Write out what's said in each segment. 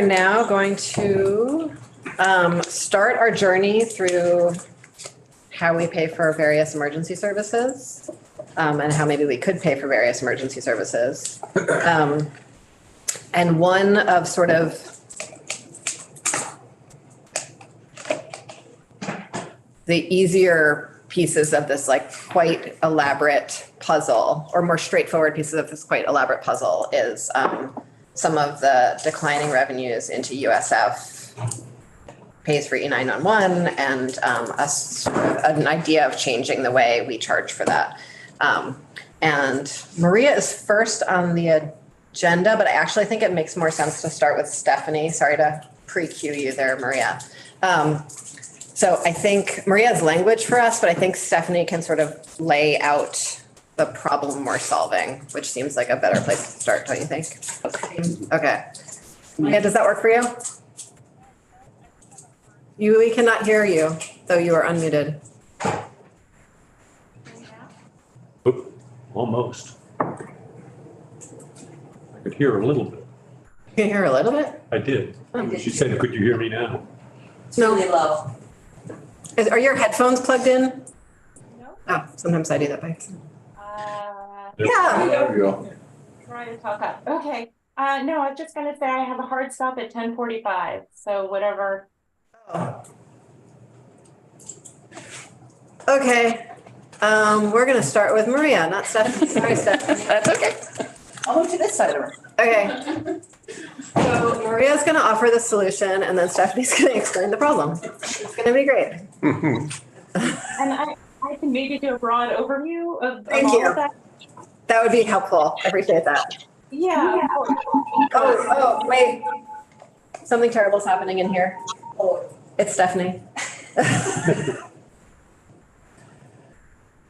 are now going to start our journey through how we pay for various emergency services and how maybe we could pay for various emergency services. And one of sort of the easier pieces of this like quite elaborate puzzle, or more straightforward pieces of this quite elaborate puzzle, is some of the declining revenues into USF pays for E911 and an idea of changing the way we charge for that. And Maria is first on the agenda, but I actually think it makes more sense to start with Stephanie. Sorry to pre-cue you there, Maria. So I think Maria's language for us, but I think Stephanie can sort of lay out the problem we're solving, which seems like a better place to start, don't you think? Okay. Maria, does that work for you? We cannot hear you, though you are unmuted. Oop, almost. I could hear a little bit. You can hear a little bit? I did. She said, could you hear me now? No. Really low. Are your headphones plugged in? No. Oh, sometimes I do that by accident. Yeah. There we go. Try to talk up. Okay. No, I was just gonna say I have a hard stop at 10:45. So whatever. Oh. Okay. We're gonna start with Maria, not Stephanie. Sorry, Stephanie. That's okay. I'll move to this side of the room. Okay. So Maria's gonna offer the solution and then Stephanie's gonna explain the problem. It's gonna be great. And I can maybe do a broad overview of Thank all you. of that. That would be helpful. I appreciate that. Yeah. Oh, wait. Something terrible is happening in here. Oh, it's Stephanie.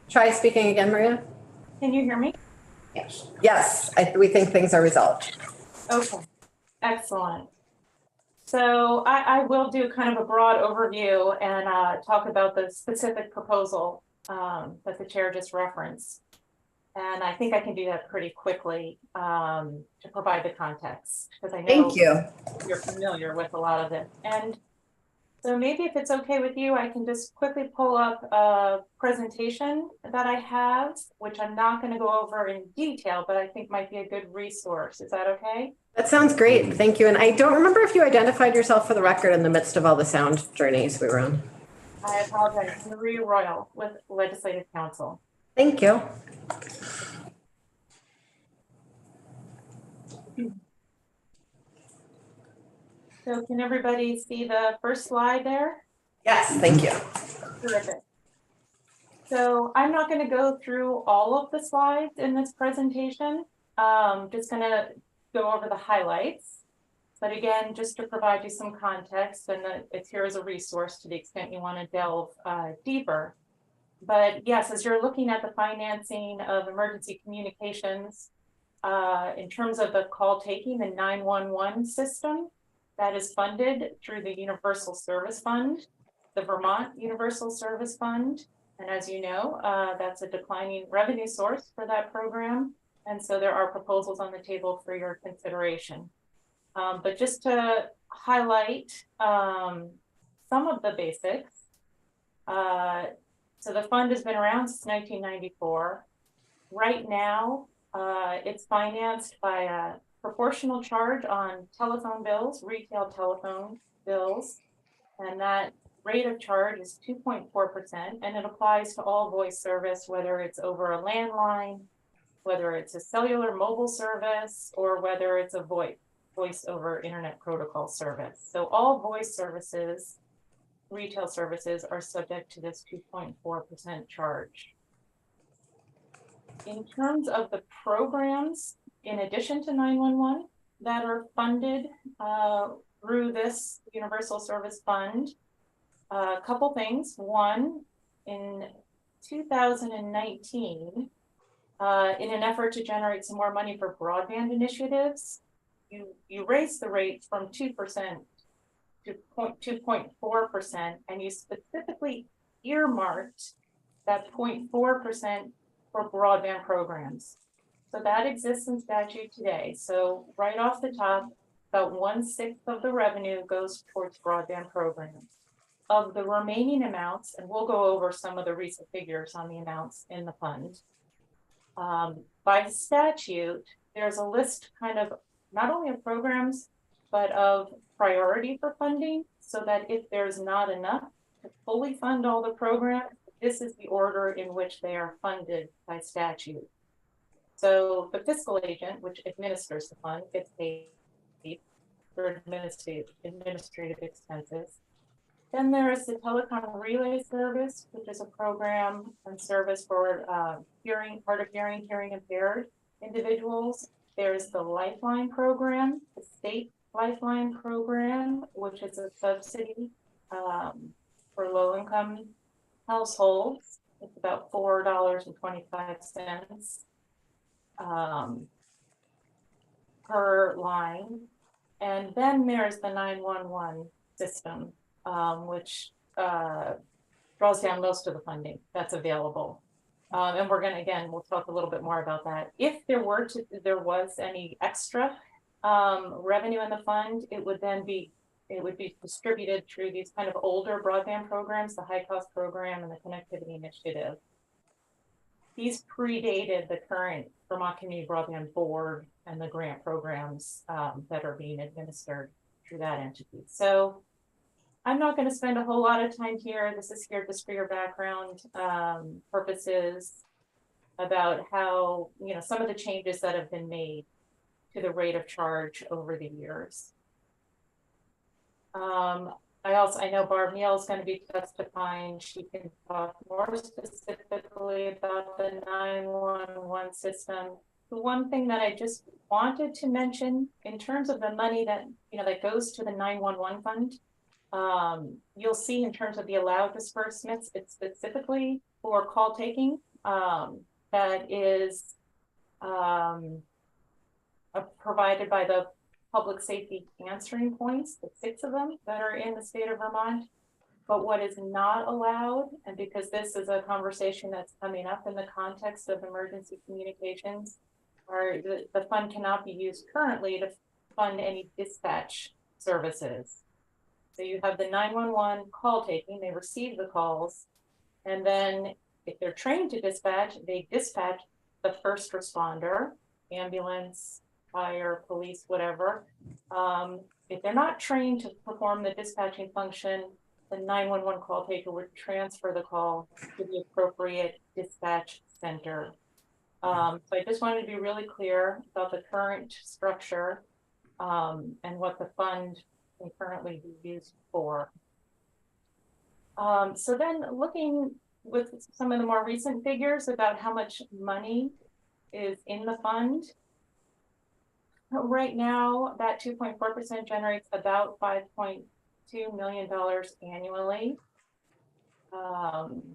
Try speaking again, Maria. Can you hear me? Yes, we think things are resolved. Okay. Excellent. So I will do kind of a broad overview and talk about the specific proposal that the chair just referenced. And I think I can do that pretty quickly to provide the context, because I know Thank you. you're familiar with a lot of it. And so maybe if it's okay with you, I can just quickly pull up a presentation that I have, which I'm not going to go over in detail, but I think might be a good resource. Is that okay? That sounds great. Thank you. And I don't remember if you identified yourself for the record in the midst of all the sound journeys we were on. I apologize. Maria Royal with Legislative Council. Thank you. So can everybody see the first slide there? Yes, thank you. Terrific. So I'm not going to go through all of the slides in this presentation. Just going to go over the highlights. But again, just to provide you some context, and it's here as a resource to the extent you want to delve deeper. But yes, as you're looking at the financing of emergency communications, in terms of the call taking, the 911 system that is funded through the Universal Service Fund, the Vermont Universal Service Fund. And as you know, that's a declining revenue source for that program. And so there are proposals on the table for your consideration. But just to highlight some of the basics. So the fund has been around since 1994. Right now, it's financed by a proportional charge on telephone bills, retail telephone bills, and that rate of charge is 2.4%, and it applies to all voice service, whether it's over a landline, whether it's a cellular mobile service, or whether it's a voice over internet protocol service. So all voice services, retail services, are subject to this 2.4% charge. In terms of the programs, in addition to 911, that are funded through this Universal Service Fund, a couple things. One, in 2019, in an effort to generate some more money for broadband initiatives, you raised the rate from 2% to 2.4%, and you specifically earmarked that 0.4% for broadband programs. So that exists in statute today. So right off the top, about 1/6 of the revenue goes towards broadband programs. Of the remaining amounts, and we'll go over some of the recent figures on the amounts in the fund. By statute, there's a list kind of not only of programs, but of priority for funding, so that if there's not enough to fully fund all the programs, this is the order in which they are funded by statute. So the fiscal agent, which administers the fund, gets paid for administrative expenses. Then there is the telecom relay service, which is a program and service for hard of hearing impaired individuals. There's the Lifeline program, the state Lifeline program, which is a subsidy for low-income households. It's about $4.25 per line. And then there's the 911 system, which draws down most of the funding that's available. And we're gonna, again, we'll talk a little bit more about that. If there was any extra revenue in the fund, it would be distributed through these kind of older broadband programs, the high cost program and the connectivity initiative. These predated the current Vermont Community Broadband Board and the grant programs that are being administered through that entity. So I'm not going to spend a whole lot of time here. This is here just for your background purposes about how, some of the changes that have been made to the rate of charge over the years. I know Barb Neal is going to be testifying. She can talk more specifically about the 911 system. The one thing that I just wanted to mention in terms of the money that, that goes to the 911 fund, you'll see in terms of the allowed disbursements, it's specifically for call taking, that is provided by the public safety answering points, the 6 of them that are in the state of Vermont. But what is not allowed, and because this is a conversation that's coming up in the context of emergency communications, are the fund cannot be used currently to fund any dispatch services. So you have the 911 call taking, they receive the calls, and then if they're trained to dispatch, they dispatch the first responder, ambulance, fire, police, whatever. If they're not trained to perform the dispatching function, the 911 call taker would transfer the call to the appropriate dispatch center. So I just wanted to be really clear about the current structure and what the fund can currently be used for. So then looking with some of the more recent figures about how much money is in the fund. Right now, that 2.4% generates about $5.2 million annually. 17%,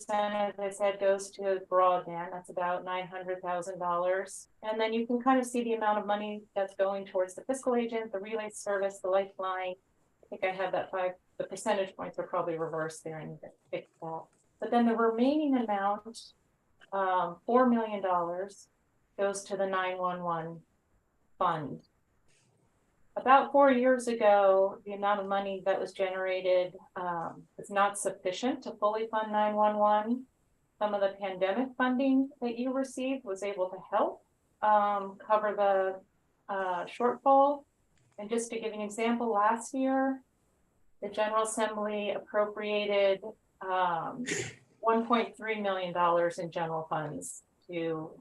as I said, goes to broadband. That's about $900,000. And then you can kind of see the amount of money that's going towards the fiscal agent, the relay service, the Lifeline. I think I have that the percentage points are probably reversed there and fix that. But then the remaining amount, $4 million, goes to the 911 fund. About 4 years ago, the amount of money that was generated was not sufficient to fully fund 911. Some of the pandemic funding that you received was able to help cover the shortfall. And just to give you an example, last year, the General Assembly appropriated $1.3 million in general funds to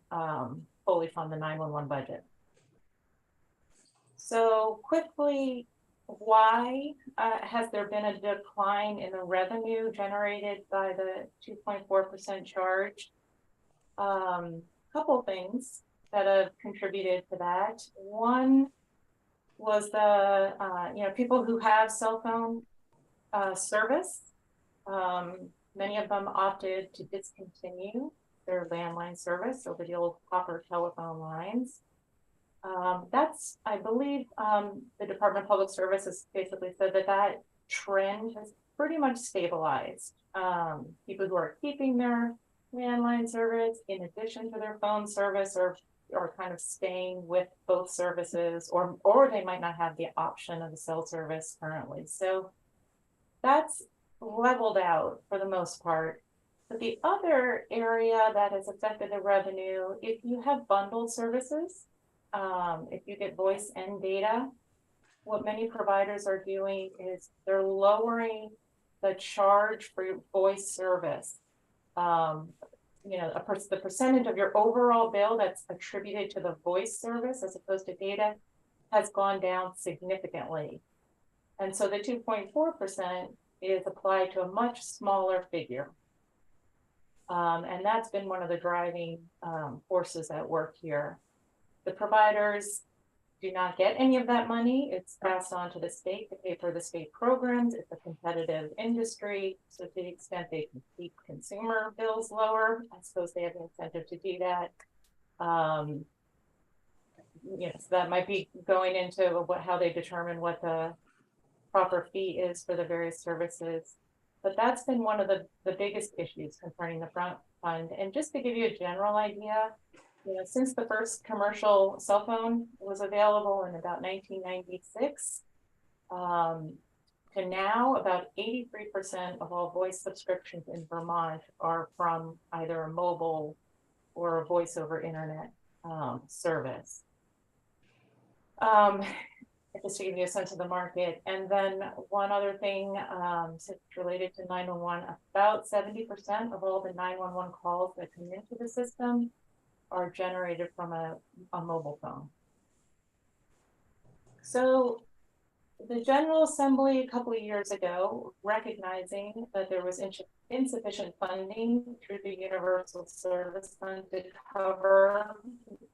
fully fund the 911 budget. So quickly, why has there been a decline in the revenue generated by the 2.4% charge? Couple things that have contributed to that. One was the people who have cell phone service. Many of them opted to discontinue their landline service over the old copper telephone lines. That's, I believe, the Department of Public Service basically said that trend has pretty much stabilized. People who are keeping their landline service in addition to their phone service are are kind of staying with both services, or they might not have the option of the cell service currently. So that's leveled out for the most part. But the other area that has affected the revenue, if you have bundled services, if you get voice and data, what many providers are doing is they're lowering the charge for your voice service. The percentage of your overall bill that's attributed to the voice service as opposed to data has gone down significantly. And so the 2.4% is applied to a much smaller figure. And that's been one of the driving forces at work here. The providers do not get any of that money. It's passed on to the state to pay for the state programs. It's a competitive industry. So to the extent they can keep consumer bills lower, I suppose they have the incentive to do that. Yes, that might be going into how they determine what the proper fee is for the various services. But that's been one of the biggest issues concerning the front fund. And just to give you a general idea, since the first commercial cell phone was available in about 1996, to now, about 83% of all voice subscriptions in Vermont are from either a mobile or a voice over internet service. Just to give you a sense of the market. And then one other thing related to 911, about 70% of all the 911 calls that come into the system are generated from a mobile phone. So the General Assembly a couple of years ago, recognizing that there was insufficient funding through the Universal Service Fund to cover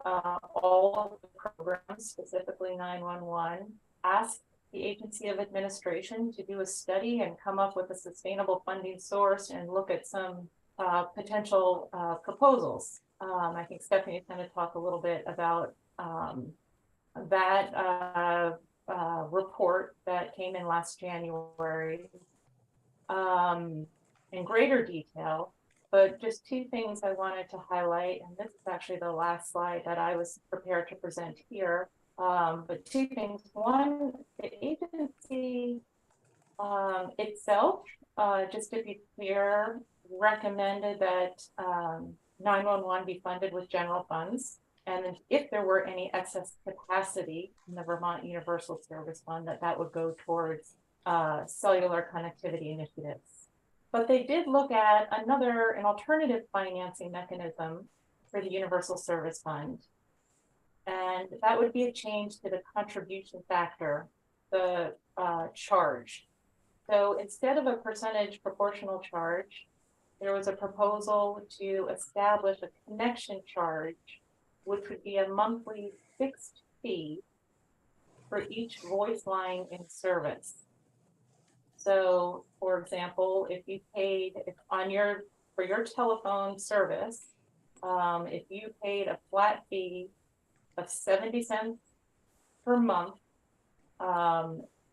all of the programs, specifically 911, asked the Agency of Administration to do a study and come up with a sustainable funding source and look at some potential proposals. I think Stephanie is going to talk a little bit about that report that came in last January in greater detail, but just two things I wanted to highlight, and this is actually the last slide that I was prepared to present here, but two things. One, the agency itself, just to be clear, recommended that 911 be funded with general funds. And if there were any excess capacity in the Vermont Universal Service Fund, that would go towards cellular connectivity initiatives. But they did look at an alternative financing mechanism for the Universal Service Fund. And that would be a change to the contribution factor, the charge. So instead of a percentage proportional charge, there was a proposal to establish a connection charge, which would be a monthly fixed fee for each voice line in service. So, for example, if you paid for your telephone service, if you paid a flat fee of 70 cents per month,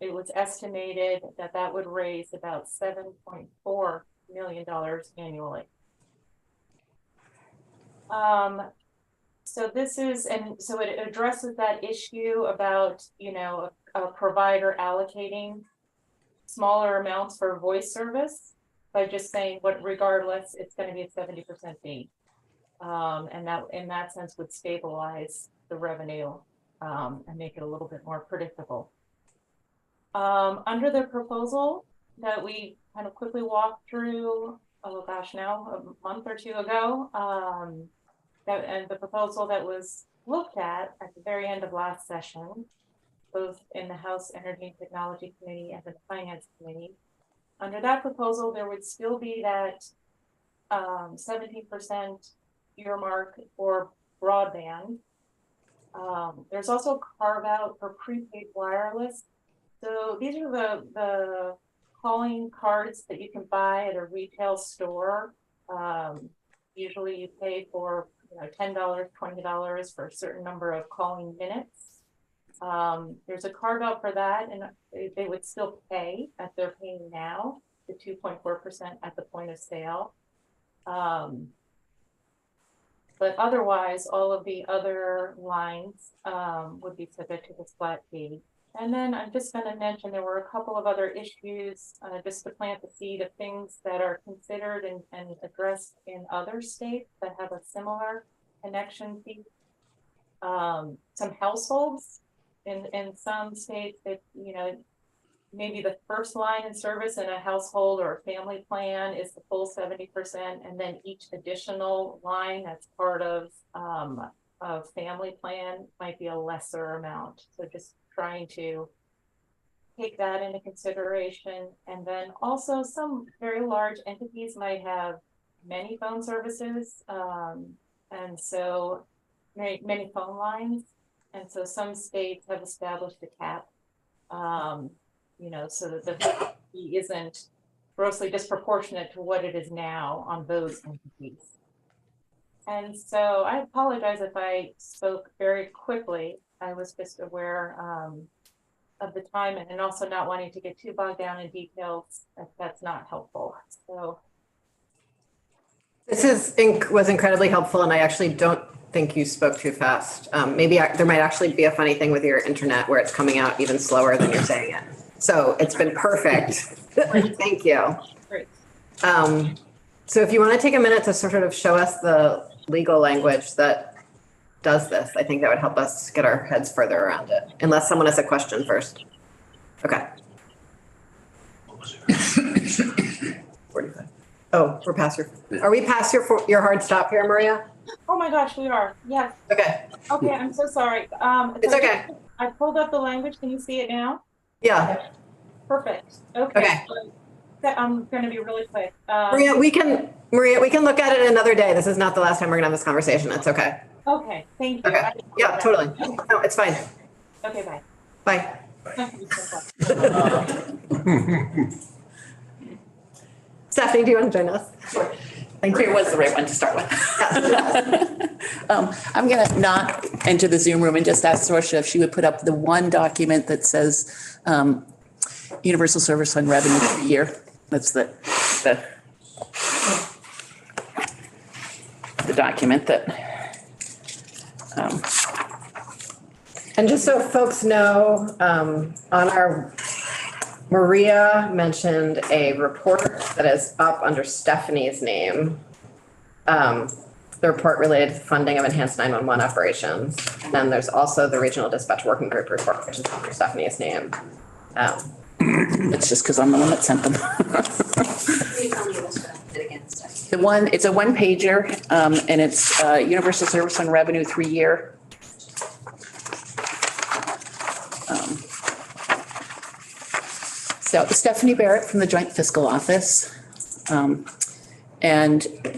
it was estimated that would raise about $7.4 million annually. So it addresses that issue about, a provider allocating smaller amounts for voice service by just saying, regardless, it's going to be a 70% fee. And that, in that sense, would stabilize the revenue and make it a little bit more predictable. Under the proposal that we kind of quickly walked through, now a month or two ago, and the proposal that was looked at the very end of last session, both in the House Energy and Technology Committee and the Finance Committee. Under that proposal, there would still be that 17% earmark for broadband. There's also a carve out for prepaid wireless. So these are the calling cards that you can buy at a retail store. Usually you pay for $10, $20 for a certain number of calling minutes. There's a carve out for that, and they would still pay as they're paying now, the 2.4% at the point of sale. But otherwise, all of the other lines would be subject to this flat fee. And then I'm just going to mention there were a couple of other issues just to plant the seed of things that are considered and addressed in other states that have a similar connection fee. Some households in some states that, you know, maybe the first line in service in a household or a family plan is the full 70%, and then each additional line that's part of a family plan might be a lesser amount. So just trying to take that into consideration. And then also some very large entities might have many phone services, and so many phone lines. And so some states have established a cap, you know, so that the fee isn't grossly disproportionate to what it is now on those entities. And so I apologize if I spoke very quickly. I was just aware of the time and also not wanting to get too bogged down in details if that's not helpful. So This was incredibly helpful, and I actually don't think you spoke too fast. Maybe there might actually be a funny thing with your internet where it's coming out even slower than you're saying it. So it's been perfect. Thank you. great. So if you want to take a minute to sort of show us the legal language that does this, I think that would help us get our heads further around it, unless someone has a question first. Okay. 45. Oh, we're past are we past your hard stop here, Maria? Oh my gosh, we are. Yes. Okay. Okay, I'm so sorry. It's okay. I pulled up the language. Can you see it now? Yeah. Perfect. Okay. Okay. I'm going to be really quick. Maria, we can look at it another day. This is not the last time we're gonna have this conversation. It's okay. Okay, thank you. Okay. Yeah, totally. No, it's fine. Okay, bye. Bye. Thank you so much. Stephanie, do you want to join us? Thank Maria you. was the right one to start with. I'm going to not enter the Zoom room and just ask Sorcia if she would put up the one document that says Universal Service Fund revenue for the year. That's the document that. And just so folks know, on our, Maria mentioned a report that is up under Stephanie's name. The report related to funding of enhanced 911 operations. And then there's also the Regional Dispatch Working Group report, which is under Stephanie's name. It's just because I'm the one that sent them. It's a one pager, and it's Universal Service Fund revenue 3-year. So Stephanie Barrett from the Joint Fiscal Office. And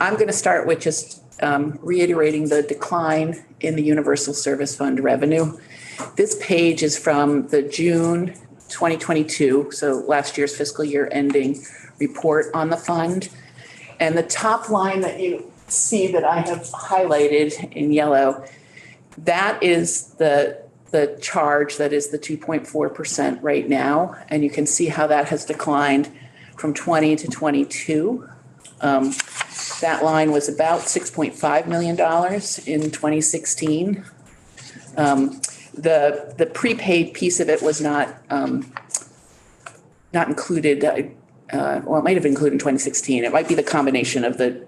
I'm going to start with just reiterating the decline in the Universal Service Fund revenue. This page is from the June 2022, so last year's fiscal year ending report on the fund. And the top line that you see that I have highlighted in yellow, that is the charge that is the 2.4% right now. And you can see how that has declined from 20 to 22. That line was about $6.5 million in 2016. The prepaid piece of it was not included. Well, it might have been included in 2016. It might be the combination of the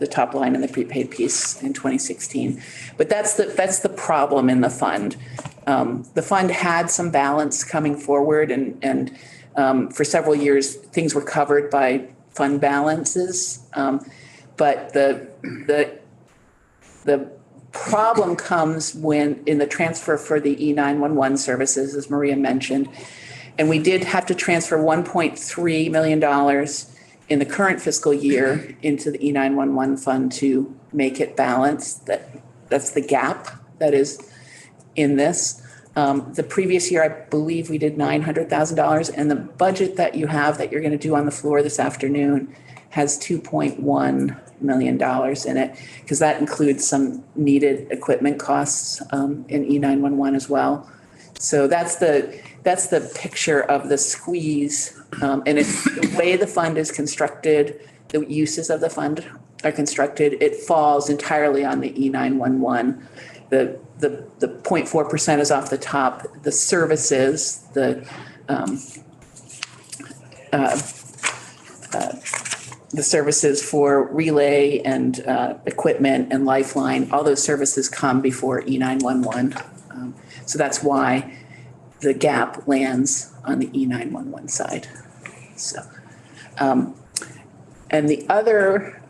top line and the prepaid piece in 2016. But that's the problem in the fund. The fund had some balance coming forward, and for several years things were covered by fund balances. But the problem comes when in the transfer for the E911 services, as Maria mentioned, and we did have to transfer $1.3 million in the current fiscal year into the E911 fund to make it balanced. That's the gap that is in this. The previous year, I believe we did $900,000, and the budget that you have that you're going to do on the floor this afternoon has $2.1 million in it, because that includes some needed equipment costs in E911 as well. So that's the picture of the squeeze, and it's the way the fund is constructed, the uses of the fund are constructed, it falls entirely on the E911. The 0.4% is off the top. The services, the services for relay and equipment and lifeline, all those services come before E911. So that's why the gap lands on the E911 side. So, and the other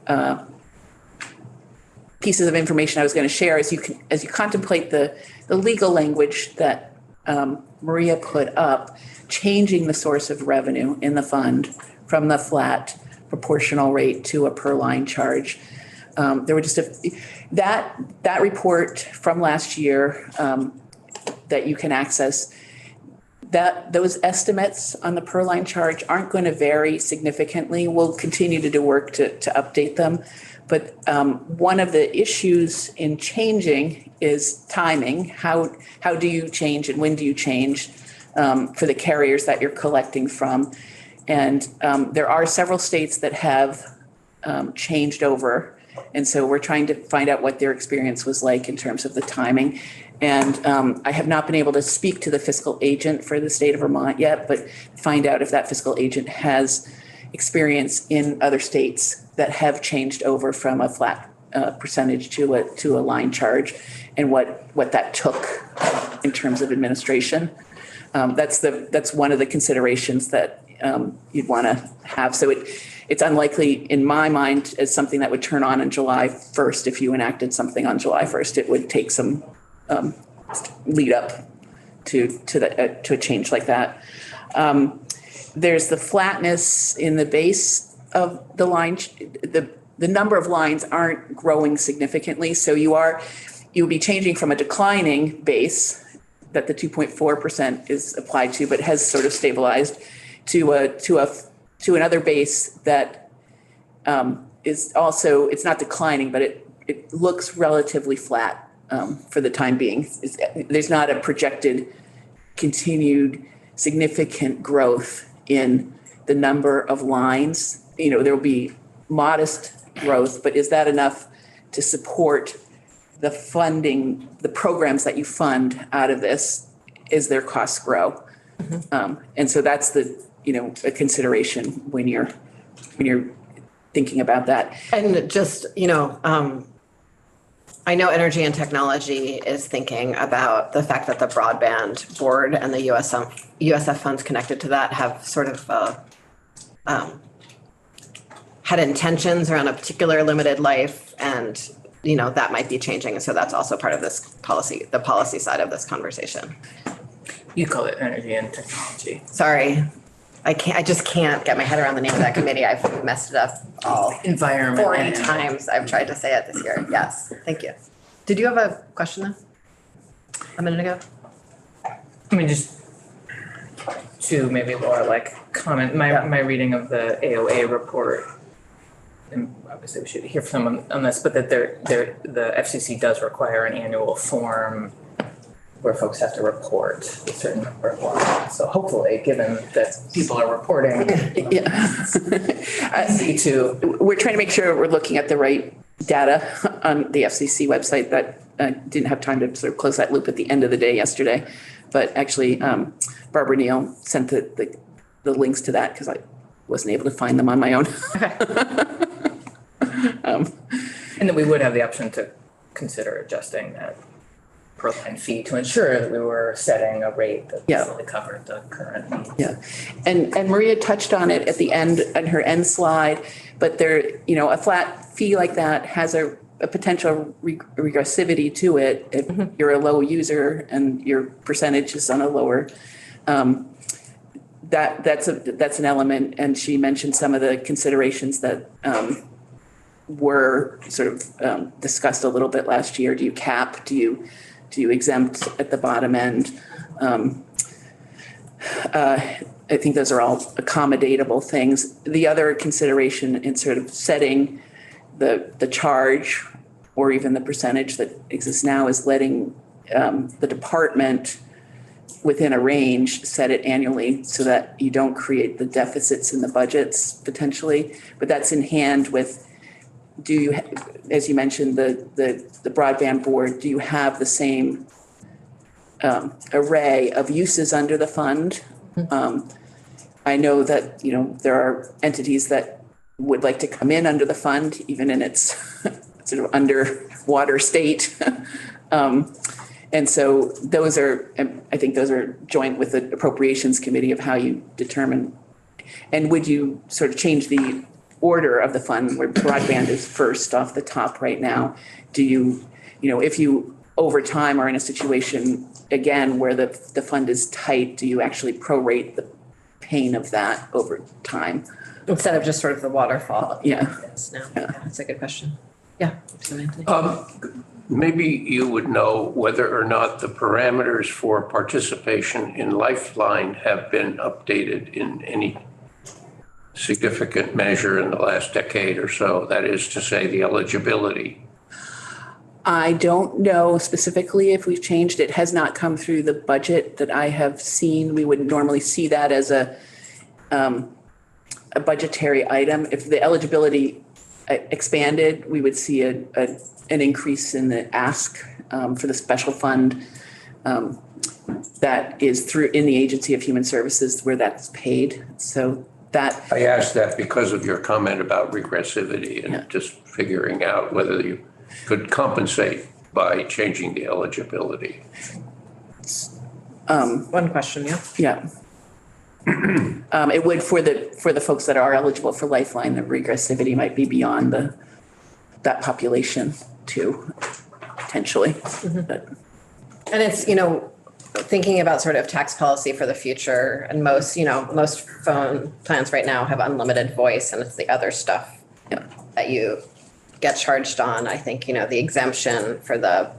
pieces of information I was going to share as you contemplate the legal language that Maria put up, changing the source of revenue in the fund from the flat proportional rate to a per line charge. There were just that report from last year that you can access, that those estimates on the per line charge aren't going to vary significantly. We'll continue to do work to update them. But one of the issues in changing is timing. How do you change and when do you change for the carriers that you're collecting from? And there are several states that have changed over. And so we're trying to find out what their experience was like in terms of the timing. And I have not been able to speak to the fiscal agent for the state of Vermont yet, but find out if that fiscal agent has experience in other states that have changed over from a flat percentage to a line charge, and what that took in terms of administration. That's one of the considerations that you'd want to have. So it's unlikely in my mind as something that would turn on July 1st. If you enacted something on July 1st, it would take some lead up to a change like that. There's the flatness in the base of the line. The number of lines aren't growing significantly. So you'll be changing from a declining base that the 2.4% is applied to, but has sort of stabilized, to another base that is also, it's not declining, but it looks relatively flat for the time being. There's not a projected continued significant growth in the number of lines. There will be modest growth, but is that enough to support the funding, the programs that you fund out of this as their costs grow? And so that's a consideration when you're thinking about that. And just, I know Energy and Technology is thinking about the fact that the broadband board and the USF funds connected to that have sort of had intentions around a particular limited life, and that might be changing. So that's also part of this policy, the policy side of this conversation. You call it Energy and Technology. Sorry, I just can't get my head around the name of that committee. I've messed it up all Environment. 40 times I've tried to say it this year. Yes, thank you. Did you have a question though? A minute ago? I mean, just to maybe Laura, comment, my reading of the AOA report, and obviously we should hear from someone on this, but that the FCC does require an annual form where folks have to report a certain number of lines. So hopefully, given that people are reporting, We're trying to make sure we're looking at the right data on the FCC website. That didn't have time to sort of close that loop at the end of the day yesterday. But actually, Barbara Neal sent the links to that because I wasn't able to find them on my own. and that we would have the option to consider adjusting that per line fee to ensure that we were setting a rate that fully covered the current needs. Yeah, and Maria touched on it at the end on her end slide, but there, a flat fee like that has a potential regressivity to it if you're a low user and your percentage is on a lower. That's an element, and she mentioned some of the considerations that were sort of discussed a little bit last year. Do you cap? Do you exempt at the bottom end? I think those are all accommodatable things. The other consideration in sort of setting the charge or even the percentage that exists now is letting the department within a range set it annually so that you don't create the deficits in the budgets potentially. But that's in hand with do you, as you mentioned, the broadband board, do you have the same array of uses under the fund? I know that, there are entities that would like to come in under the fund, even in its sort of underwater state. And so those are, I think those are joint with the appropriations committee of how you determine. And would you sort of change the order of the fund where broadband is first off the top right now? Do you, if you over time are in a situation again where the fund is tight, do you actually prorate the pain of that over time? Instead of just sort of the waterfall. Yeah. Yes, no, yeah, that's a good question. Yeah. Absolutely. Maybe you would know whether or not the parameters for participation in Lifeline have been updated in any significant measure in the last decade or so. That is to say, the eligibility. I don't know specifically if we've changed. It has not come through the budget that I have seen. We would normally see that as a budgetary item. If the eligibility expanded, we would see an increase in the ask for the special fund that is through in the Agency of Human Services where that's paid. So that I asked that because of your comment about regressivity and just figuring out whether you could compensate by changing the eligibility. One question, yeah. Yeah. It would for the folks that are eligible for Lifeline, the regressivity might be beyond that population too, potentially. But. And it's, thinking about sort of tax policy for the future, and most phone plans right now have unlimited voice, and it's the other stuff that you get charged on. I think, the exemption for the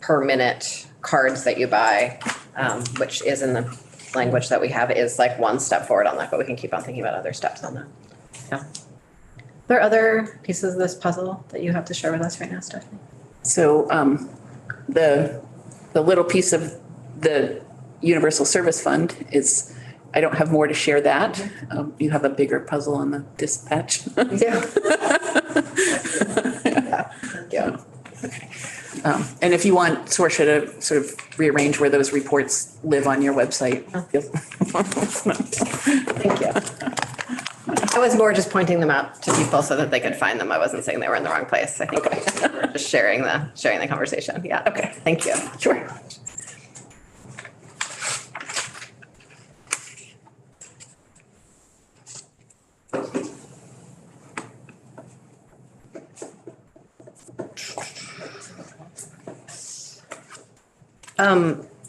per minute cards that you buy, which is in the language that we have, is like one step forward on that, but we can keep on thinking about other steps on that. Yeah. Are there other pieces of this puzzle that you have to share with us right now, Stephanie? So the little piece of the Universal Service Fund is, I don't have more to share that. You have a bigger puzzle on the dispatch. Yeah. Yeah. Okay. And if you want Sorcia to sort of rearrange where those reports live on your website. Thank you. I was more just pointing them out to people so that they could find them. I wasn't saying they were in the wrong place. I think we're just sharing the conversation. Yeah. Okay. Thank you. Sure.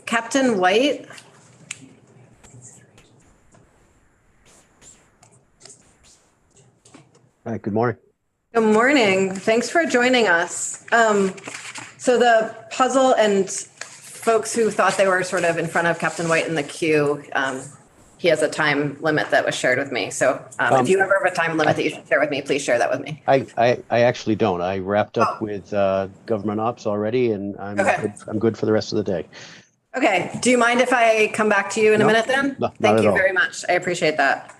Captain White. Hi, good morning. Good morning. Thanks for joining us. So the puzzle, and folks who thought they were sort of in front of Captain White in the queue, he has a time limit that was shared with me. So if you ever have a time limit that you should share with me, please share that with me. I actually don't. I wrapped up with government ops already, and I'm good for the rest of the day. Okay. Do you mind if I come back to you in a minute then? No, not Thank at you all. very much. I appreciate that.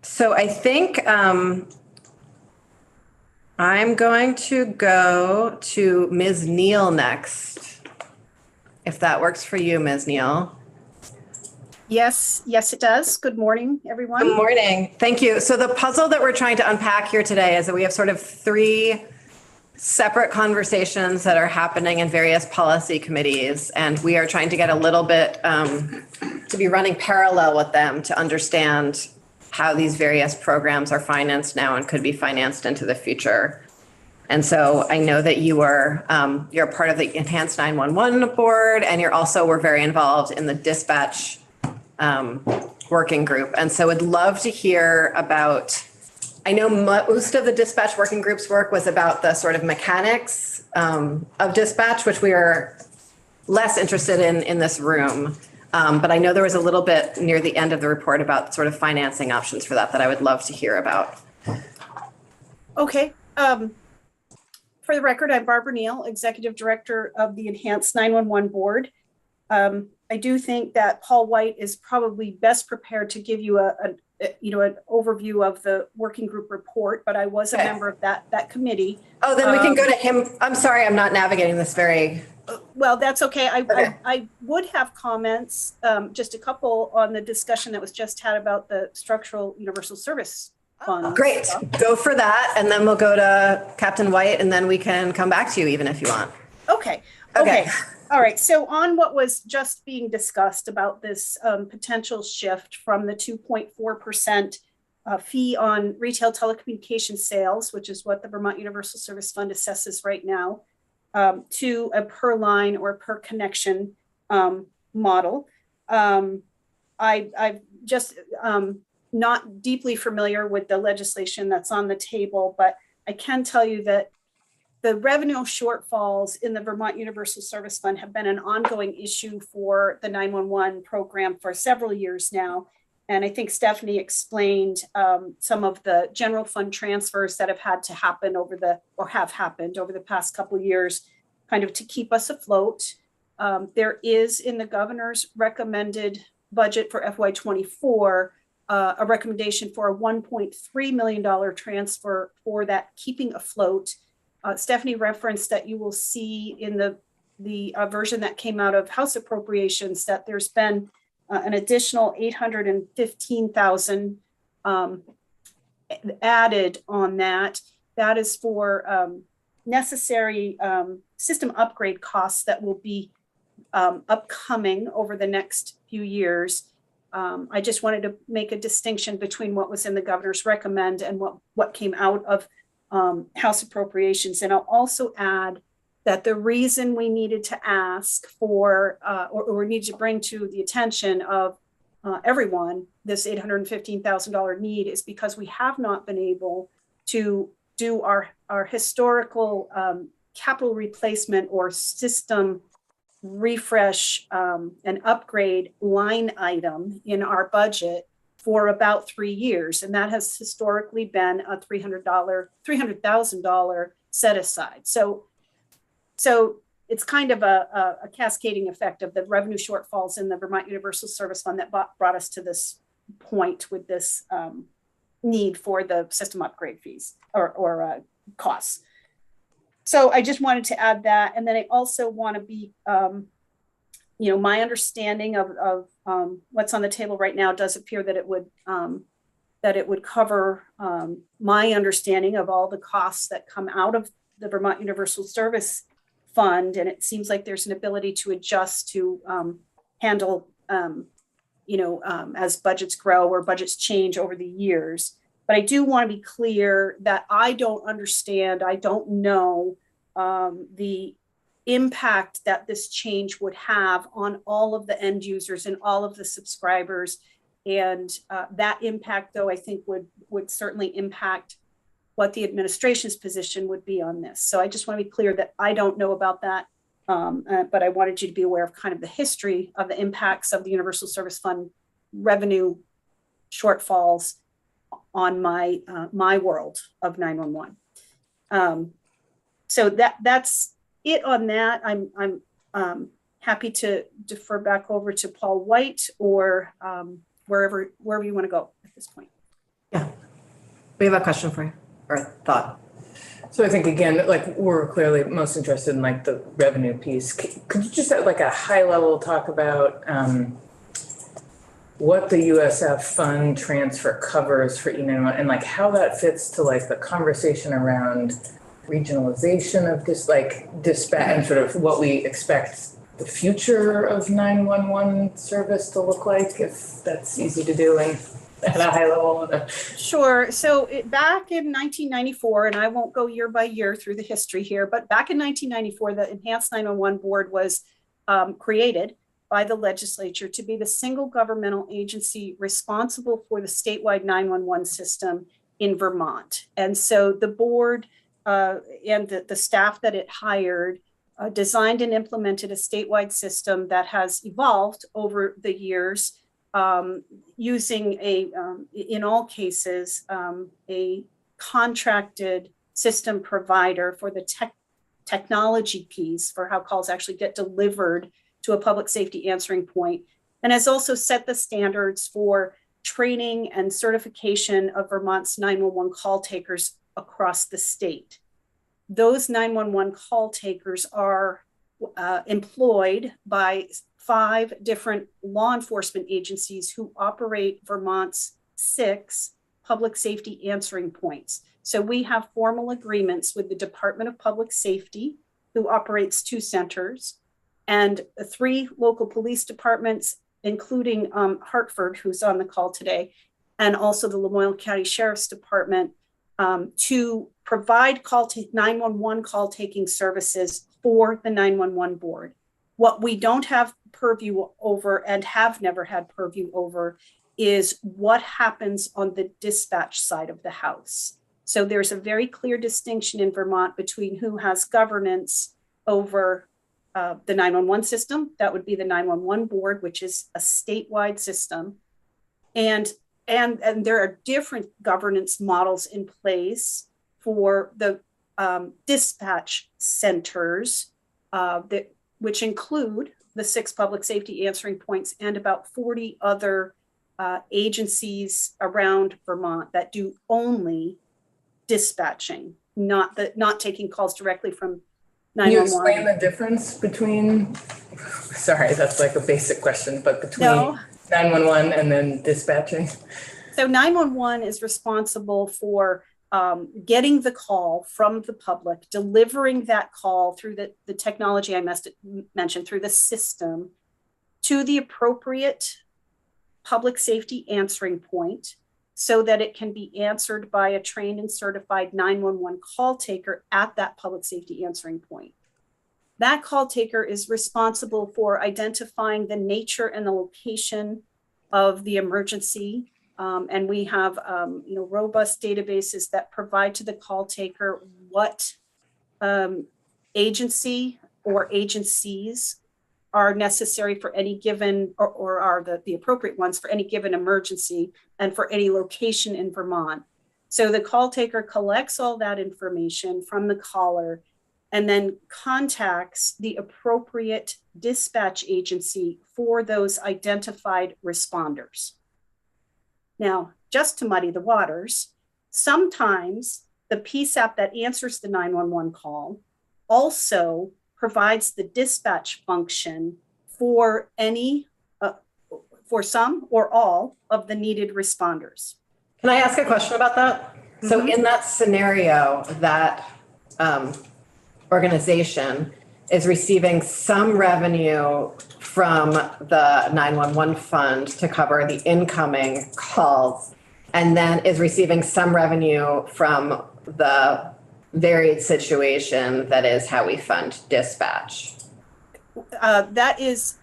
So I think I'm going to go to Ms. Neal next, if that works for you, Ms. Neal. Yes, it does. Good morning, everyone. Good morning. Thank you. So the puzzle that we're trying to unpack here today is that we have sort of three separate conversations that are happening in various policy committees, and we are trying to get a little bit to be running parallel with them to understand how these various programs are financed now and could be financed into the future. And so I know that you're part of the Enhanced 911 board, and were very involved in the dispatch working group. And so would love to hear about, I know most of the dispatch working group's work was about the sort of mechanics of dispatch, which we are less interested in this room. But I know there was a little bit near the end of the report about sort of financing options for that I would love to hear about. Okay. For the record, I'm Barbara Neal, Executive Director of the Enhanced 911 Board. I do think that Paul White is probably best prepared to give you an overview of the working group report, but I was a Okay. member of that committee. Oh, then we can go to him. I'm sorry, I'm not navigating this very, Well, that's okay. Okay. I would have comments, just a couple on the discussion that was just had about the structural universal service fund. great. Go for that. And then we'll go to Captain White and then we can come back to you even if you want. Okay, okay. All right, so on what was just being discussed about this potential shift from the 2.4% fee on retail telecommunication sales, which is what the Vermont Universal Service Fund assesses right now, to a per line or per connection model. I've just not deeply familiar with the legislation that's on the table, but I can tell you that the revenue shortfalls in the Vermont Universal Service Fund have been an ongoing issue for the 911 program for several years now. And I think Stephanie explained some of the general fund transfers that have had to happen have happened over the past couple of years, kind of to keep us afloat. There is in the governor's recommended budget for FY24 a recommendation for a $1.3 million transfer for that keeping afloat. Stephanie referenced that you will see in the version that came out of House Appropriations that there's been an additional $815,000 added on that. That is for necessary system upgrade costs that will be upcoming over the next few years. I just wanted to make a distinction between what was in the governor's recommend and what came out of House Appropriations. And I'll also add that the reason we needed to ask for, or need to bring to the attention of everyone, this $815,000 need is because we have not been able to do our historical capital replacement or system refresh and upgrade line item in our budget for about 3 years. And that has historically been a $300,000 set aside. So it's kind of a cascading effect of the revenue shortfalls in the Vermont Universal Service Fund that brought us to this point with this need for the system upgrade fees or costs. So I just wanted to add that. And then I also want to be, my understanding of what's on the table right now does appear that it would cover my understanding of all the costs that come out of the Vermont Universal Service Fund. And it seems like there's an ability to adjust to handle, as budgets grow or budgets change over the years. But I do want to be clear that I don't know the impact that this change would have on all of the end users and all of the subscribers. And that impact, though, I think would certainly impact what the administration's position would be on this. So I just want to be clear that I don't know about that. But I wanted you to be aware of kind of the history of the impacts of the Universal Service Fund revenue shortfalls on my world of 911. So that's it on that. I'm happy to defer back over to Paul White or wherever you want to go at this point. Yeah, we have a question for you or thought. So I think again, like we're clearly most interested in like the revenue piece. Could you just at like a high level talk about what the USF fund transfer covers for E911 and like how that fits to like the conversation around regionalization of this like dispatch and sort of what we expect the future of 911 service to look like, if that's easy to do and at a high level. Sure. So back in 1994, and I won't go year by year through the history here, but back in 1994, the Enhanced 911 Board was created by the legislature to be the single governmental agency responsible for the statewide 911 system in Vermont. And so the board and the staff that it hired designed and implemented a statewide system that has evolved over the years, using in all cases, a contracted system provider for the technology piece for how calls actually get delivered to a public safety answering point, and has also set the standards for training and certification of Vermont's 911 call takers across the state. Those 911 call takers are employed by 5 different law enforcement agencies who operate Vermont's 6 public safety answering points. So we have formal agreements with the Department of Public Safety, who operates 2 centers, and 3 local police departments, including Hartford, who's on the call today, and also the Lamoille County Sheriff's Department, to provide 911 call taking services for the 911 board. What we don't have purview over and have never had purview over is what happens on the dispatch side of the house. So there's a very clear distinction in Vermont between who has governance over the 911 system. That would be the 911 board, which is a statewide system. And there are different governance models in place for the dispatch centers, which include the 6 public safety answering points and about 40 other agencies around Vermont that do only dispatching, not taking calls directly from 911. Can you explain the difference between, sorry, that's like a basic question, but between 911 and then dispatching? So 911 is responsible for getting the call from the public, delivering that call through the technology I mentioned, through the system, to the appropriate public safety answering point so that it can be answered by a trained and certified 911 call taker at that public safety answering point. That call taker is responsible for identifying the nature and the location of the emergency. And we have robust databases that provide to the call taker what agency or agencies are necessary for any given, or are the appropriate ones for any given emergency and for any location in Vermont. So the call taker collects all that information from the caller and then contacts the appropriate dispatch agency for those identified responders. Now, just to muddy the waters, sometimes the PSAP that answers the 911 call also provides the dispatch function for for some or all of the needed responders. Can I ask a question about that? Mm-hmm. So in that scenario, that organization is receiving some revenue from the 911 fund to cover the incoming calls, and then is receiving some revenue from the varied situation that is how we fund dispatch. That is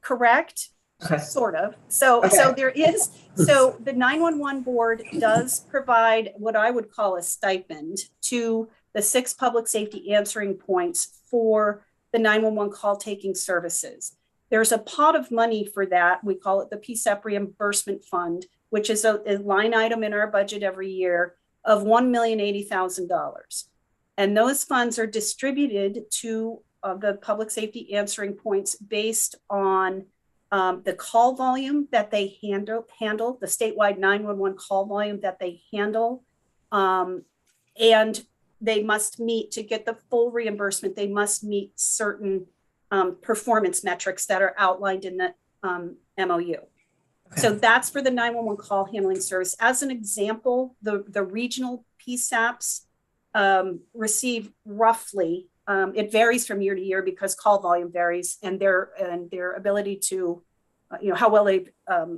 correct, okay. Sort of. So there is, so the 911 board does provide what I would call a stipend to the 6 public safety answering points for the 911 call taking services. There's a pot of money for that. We call it the PSAP reimbursement fund, which is a line item in our budget every year of $1,080,000. And those funds are distributed to the public safety answering points based on the call volume that they handle, the statewide 911 call volume that they handle. And they must meet, to get the full reimbursement, they must meet certain performance metrics that are outlined in the MOU. Okay. So that's for the 911 call handling service. As an example, the regional PSAPs receive roughly, it varies from year to year because call volume varies, and their ability to, how well they've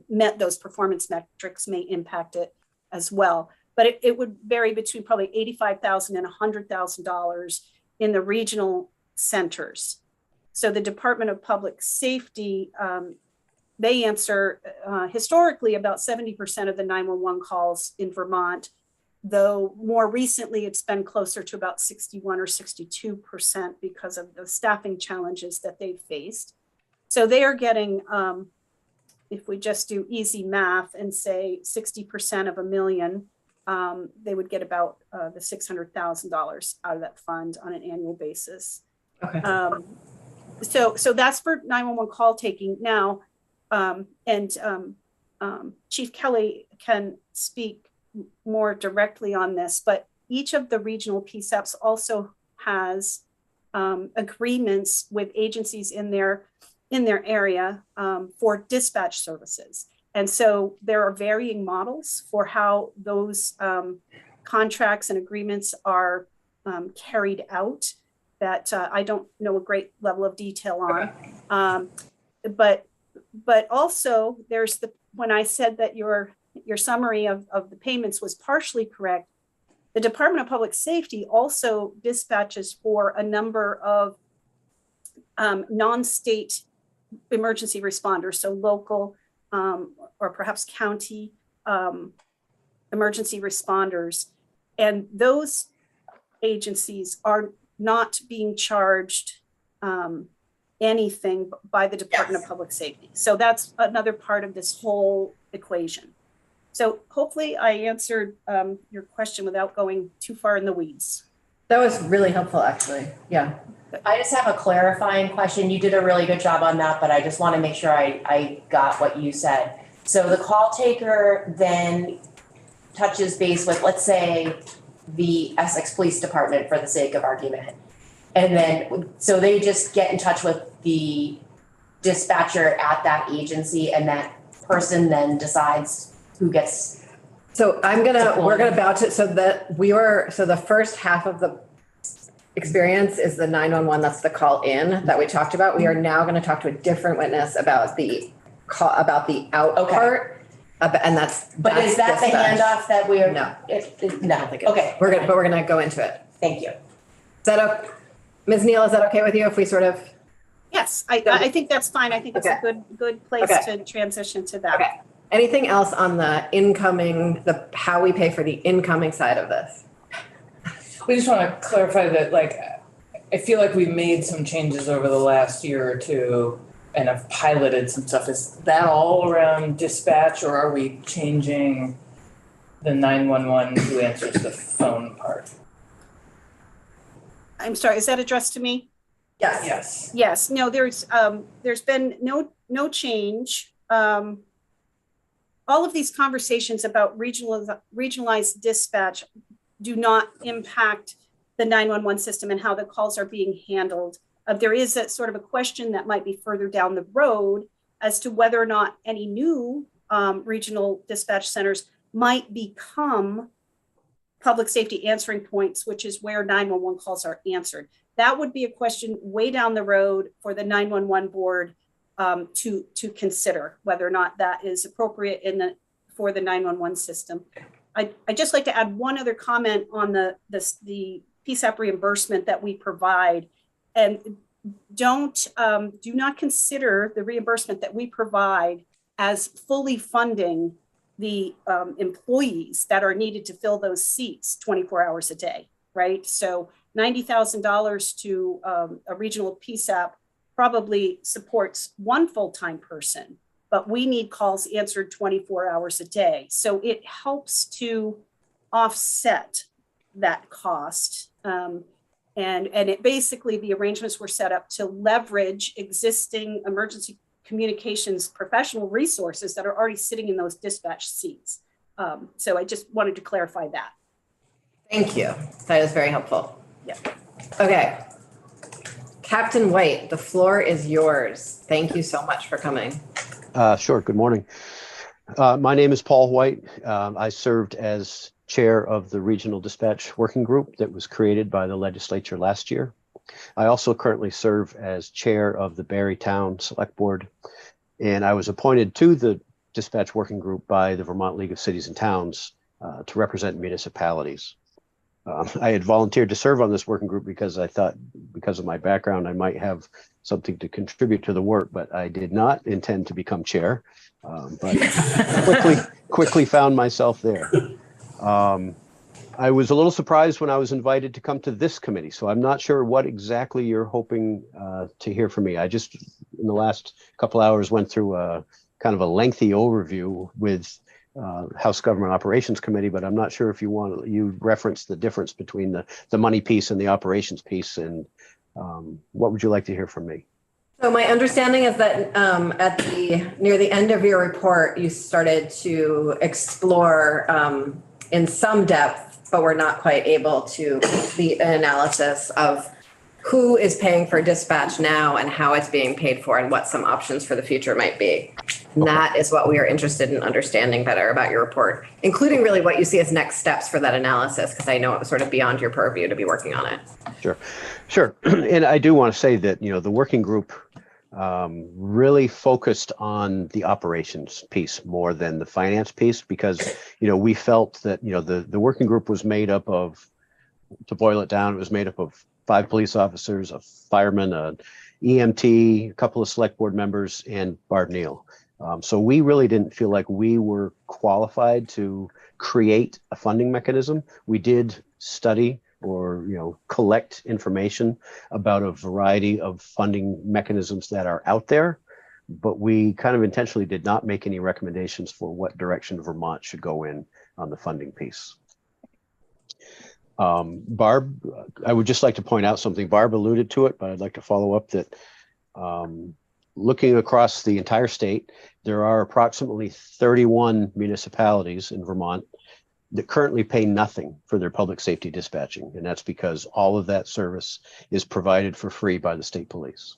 met those performance metrics may impact it as well. But it would vary between probably $85,000 and $100,000 in the regional centers. So the Department of Public Safety, they answer historically about 70% of the 911 calls in Vermont, though more recently it's been closer to about 61 or 62% because of the staffing challenges that they've faced. So they are getting, if we just do easy math and say 60% of $1 million, they would get about the $600,000 out of that fund on an annual basis. Okay. So that's for 911 call taking now. Chief Kelly can speak more directly on this, but each of the regional PSAPs also has agreements with agencies in their area for dispatch services. And so there are varying models for how those contracts and agreements are carried out that I don't know a great level of detail on. But also there's when I said that your summary of the payments was partially correct, the Department of Public Safety also dispatches for a number of non-state emergency responders, so local or perhaps county emergency responders. And those agencies are not being charged anything by the Department of Public Safety. So that's another part of this whole equation. So hopefully I answered your question without going too far in the weeds. That was really helpful, actually. Yeah. I just have a clarifying question. You did a really good job on that, but I just want to make sure I got what you said. So the call taker then touches base with, let's say, the Essex Police Department for the sake of argument. And then, so they just get in touch with the dispatcher at that agency, and that person then decides who gets. So we're gonna bounce it so that so the first half of the experience is the 911, that's the call in that we talked about. We are now gonna talk to a different witness about the out part. And that's. But is that the handoff that we're? No. No, I don't think it is. Okay. We're gonna go into it. Thank you. Is that Ms. Neal, is that okay with you if we sort of? Yes, I think that's fine. I think it's a good place to transition to that. Okay. Anything else on the incoming, how we pay for the incoming side of this? We just want to clarify that, like, I feel like we've made some changes over the last year or two and have piloted some stuff. Is that all around dispatch, or are we changing the 911 who answers the phone part? I'm sorry, is that addressed to me? Yes. Yes. Yes, no, there's been no change. All of these conversations about regionalized dispatch do not impact the 911 system and how the calls are being handled. There is a sort of a question that might be further down the road as to whether or not any new regional dispatch centers might become public safety answering points, which is where 911 calls are answered. That would be a question way down the road for the 911 board to consider whether or not that is appropriate for the 911 system. I'd just like to add one other comment on the PSAP reimbursement that we provide, and do not consider the reimbursement that we provide as fully funding the employees that are needed to fill those seats 24 hours a day, right? So $90,000 to a regional PSAP probably supports one full-time person, but we need calls answered 24 hours a day. So it helps to offset that cost. And it basically, the arrangements were set up to leverage existing emergency communications professional resources that are already sitting in those dispatch seats. So I just wanted to clarify that. Thank you. That is very helpful. Yeah. Okay. Captain White, the floor is yours. Thank you so much for coming. Sure. Good morning. My name is Paul White. I served as chair of the Regional Dispatch Working Group that was created by the legislature last year. I also currently serve as chair of the Barrytown Select Board, and I was appointed to the Dispatch Working Group by the Vermont League of Cities and Towns to represent municipalities. I had volunteered to serve on this working group because I thought, because of my background, I might have something to contribute to the work, but I did not intend to become chair, but quickly found myself there. I was a little surprised when I was invited to come to this committee, so I'm not sure what exactly you're hoping to hear from me. I just, in the last couple hours, went through a kind of a lengthy overview with House Government Operations Committee, but I'm not sure if you referenced the difference between the money piece and the operations piece, and what would you like to hear from me? So my understanding is that near the end of your report, you started to explore in some depth, but we're not quite able to complete an analysis of who is paying for dispatch now and how it's being paid for and what some options for the future might be. And that is what we are interested in understanding better about your report, including really what you see as next steps for that analysis, because I know it was sort of beyond your purview to be working on it. Sure. And I do want to say that, the working group really focused on the operations piece more than the finance piece, because, we felt that, the working group was made up of, to boil it down, it was made up of 5 police officers, a fireman, an EMT, a couple of select board members, and Barb Neal. So we really didn't feel like we were qualified to create a funding mechanism. We did study or collect information about a variety of funding mechanisms that are out there, but we kind of intentionally did not make any recommendations for what direction Vermont should go in on the funding piece. Barb, I would just like to point out something. Barb alluded to it, but I'd like to follow up that looking across the entire state, there are approximately 31 municipalities in Vermont that currently pay nothing for their public safety dispatching. And that's because all of that service is provided for free by the state police.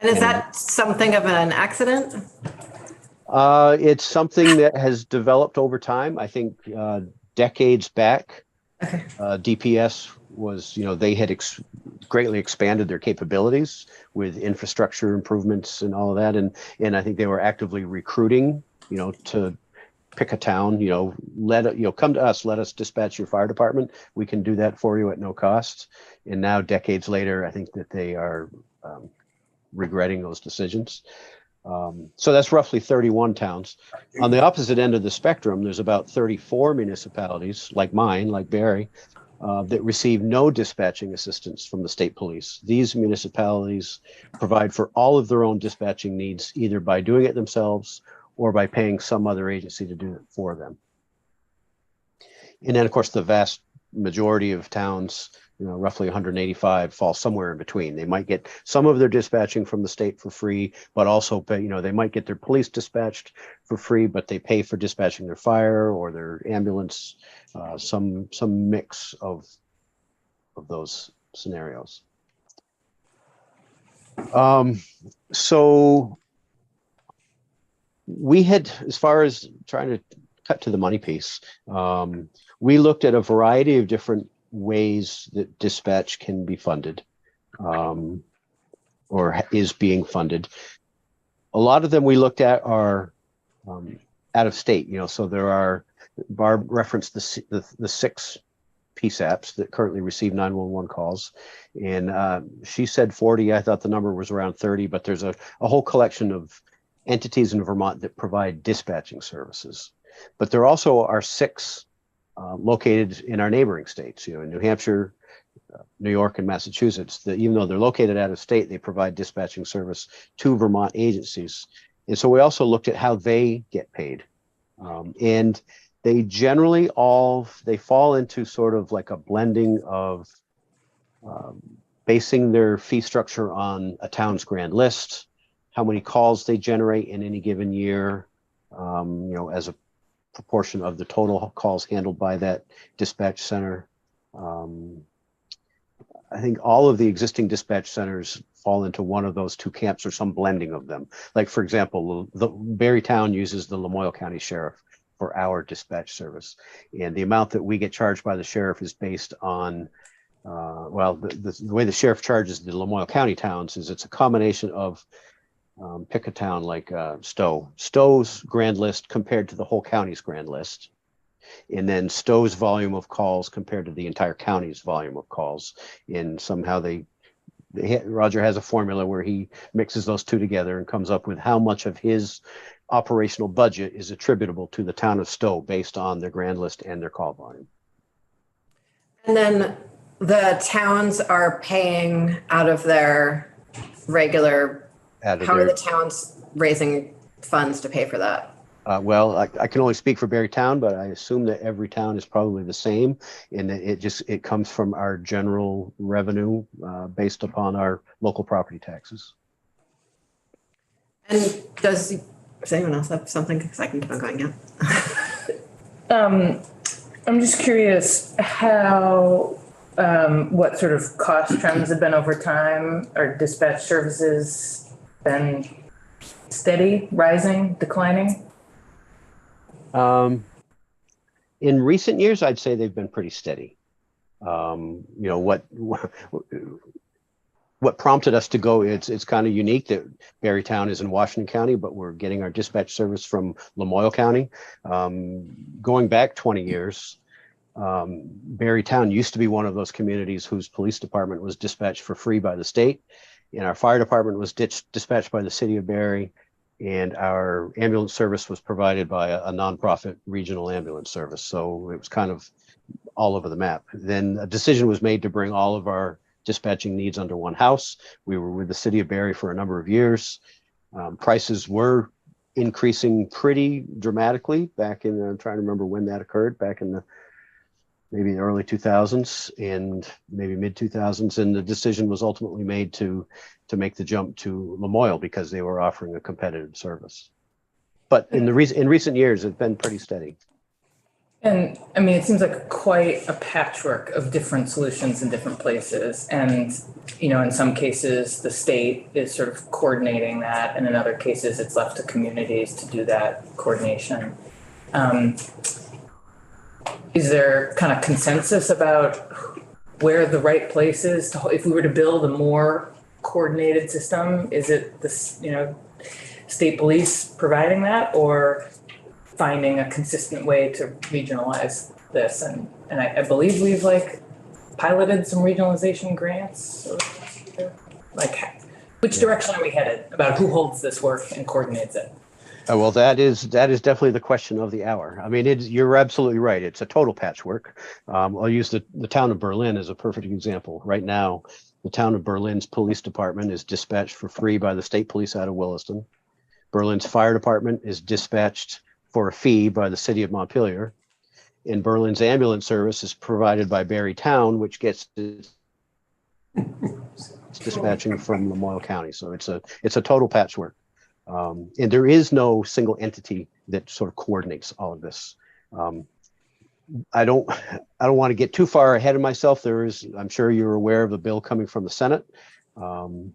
And is that something of an accident? It's something that has developed over time. I think decades back, Okay. DPS was, they had greatly expanded their capabilities with infrastructure improvements and all of that. And I think they were actively recruiting, to pick a town, come to us, let us dispatch your fire department. We can do that for you at no cost. And now decades later, I think that they are regretting those decisions. So that's roughly 31 towns. On the opposite end of the spectrum, there's about 34 municipalities like mine, like Barre, that receive no dispatching assistance from the state police. These municipalities provide for all of their own dispatching needs, either by doing it themselves or by paying some other agency to do it for them. And then, of course, the vast majority of towns, roughly 185, fall somewhere in between. They might get some of their dispatching from the state for free, but also pay, they might get their police dispatched for free, but they pay for dispatching their fire or their ambulance, some mix of those scenarios. So we had, as far as trying to cut to the money piece, we looked at a variety of different ways that dispatch can be funded, or is being funded. A lot of them we looked at are out of state, so there are, Barb referenced the 6 PSAPs that currently receive 911 calls. And she said 40, I thought the number was around 30, but there's a whole collection of entities in Vermont that provide dispatching services. But there also are 6 located in our neighboring states, in New Hampshire, New York, and Massachusetts, that even though they're located out of state, they provide dispatching service to Vermont agencies. And so we also looked at how they get paid. And they generally they fall into sort of like a blending of basing their fee structure on a town's grand list, how many calls they generate in any given year, as a proportion of the total calls handled by that dispatch center. I think all of the existing dispatch centers fall into one of those 2 camps or some blending of them. Like, for example, the Barre Town uses the Lamoille County Sheriff for our dispatch service. And the amount that we get charged by the sheriff is based on, the way the sheriff charges the Lamoille County towns is it's a combination of pick a town like Stowe. Stowe's grand list compared to the whole county's grand list. And then Stowe's volume of calls compared to the entire county's volume of calls. And somehow Roger has a formula where he mixes those 2 together and comes up with how much of his operational budget is attributable to the town of Stowe based on their grand list and their call volume. And then the towns are paying out of their regular, how are the towns raising funds to pay for that? Well, I can only speak for Barre Town, but I assume that every town is probably the same, and it comes from our general revenue based upon our local property taxes. And does anyone else have something? Because I can keep on going, yeah. I'm just curious how, what sort of cost trends have been over time? Are dispatch services been steady, rising, declining? In recent years, I'd say they've been pretty steady. You know, what prompted us to go, it's kind of unique that Barrytown is in Washington County, but we're getting our dispatch service from Lamoille County. Going back 20 years, Barrytown used to be one of those communities whose police department was dispatched for free by the state, and our fire department was dispatched by the city of Barry, and our ambulance service was provided by a nonprofit regional ambulance service. So it was kind of all over the map. Then a decision was made to bring all of our dispatching needs under one house. We were with the city of Barry for a number of years. Prices were increasing pretty dramatically back in, I'm trying to remember when that occurred, back in maybe the early 2000s and maybe mid 2000s. And the decision was ultimately made to make the jump to Lamoille because they were offering a competitive service. But in recent years, it's been pretty steady. And I mean, it seems like quite a patchwork of different solutions in different places. And, you know, in some cases, the state is sort of coordinating that. And in other cases, it's left to communities to do that coordination. Is there kind of consensus about where the right place is to, if we were to build a more coordinated system? Is it this, you know, state police providing that, or finding a consistent way to regionalize this? And I believe we've like piloted some regionalization grants. Like, which direction are we headed about who holds this work and coordinates it? Well, that is definitely the question of the hour. I mean, you're absolutely right. It's a total patchwork. I'll use the town of Berlin as a perfect example. Right now, the town of Berlin's police department is dispatched for free by the state police out of Williston. Berlin's fire department is dispatched for a fee by the city of Montpelier. And Berlin's ambulance service is provided by Barrytown, which gets dispatching from Lamoille County. So it's a total patchwork. And there is no single entity that sort of coordinates all of this. I don't want to get too far ahead of myself. I'm sure you're aware of the bill coming from the Senate on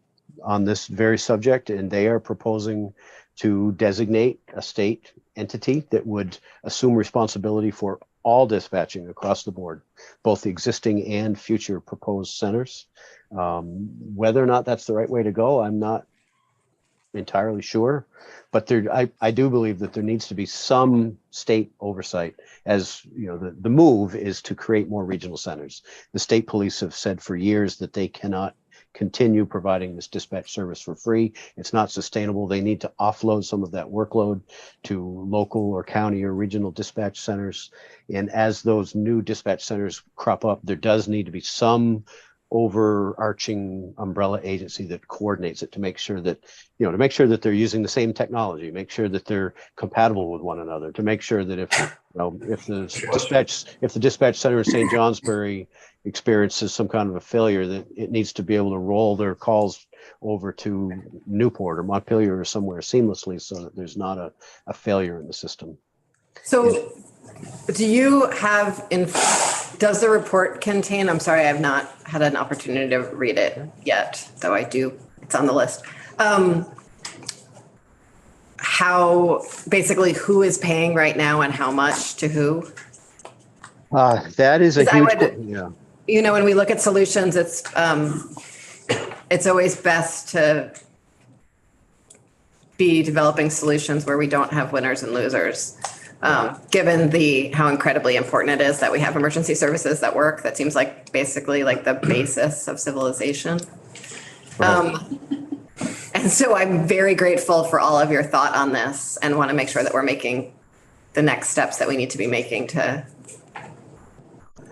this very subject, and they are proposing to designate a state entity that would assume responsibility for all dispatching across the board, both the existing and future proposed centers. Whether or not that's the right way to go, I'm not entirely sure, but I do believe that there needs to be some state oversight. As you know, the move is to create more regional centers. The state police have said for years that they cannot continue providing this dispatch service for free. It's not sustainable. They need to offload some of that workload to local or county or regional dispatch centers. And as those new dispatch centers crop up, there does need to be some overarching umbrella agency that coordinates it to make sure that, they're using the same technology, make sure that they're compatible with one another, to make sure that if the dispatch center in St. Johnsbury experiences some kind of a failure, that it needs to be able to roll their calls over to Newport or Montpelier or somewhere seamlessly so that there's not a failure in the system. So do you have, does the report contain, I'm sorry, I have not had an opportunity to read it yet, though it's on the list. How, basically who is paying right now and how much to who? That is a huge, yeah. You know, when we look at solutions, it's always best to be developing solutions where we don't have winners and losers. Given how incredibly important it is that we have emergency services that work, that seems like basically like the basis of civilization. And so I'm very grateful for all of your thought on this and want to make sure that we're making the next steps that we need to be making to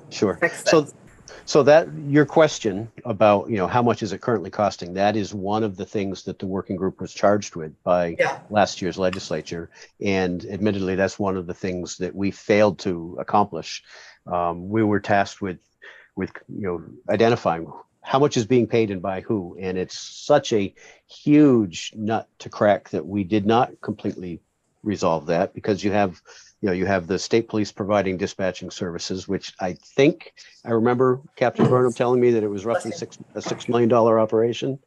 fix this. So that your question about, how much is it currently costing? That is one of the things that the working group was charged with by last year's legislature. And admittedly, that's one of the things that we failed to accomplish. We were tasked with identifying how much is being paid and by who. And it's such a huge nut to crack that we did not completely resolve that, because you have the state police providing dispatching services, which I remember Captain Burnham telling me that it was roughly a $6 million operation.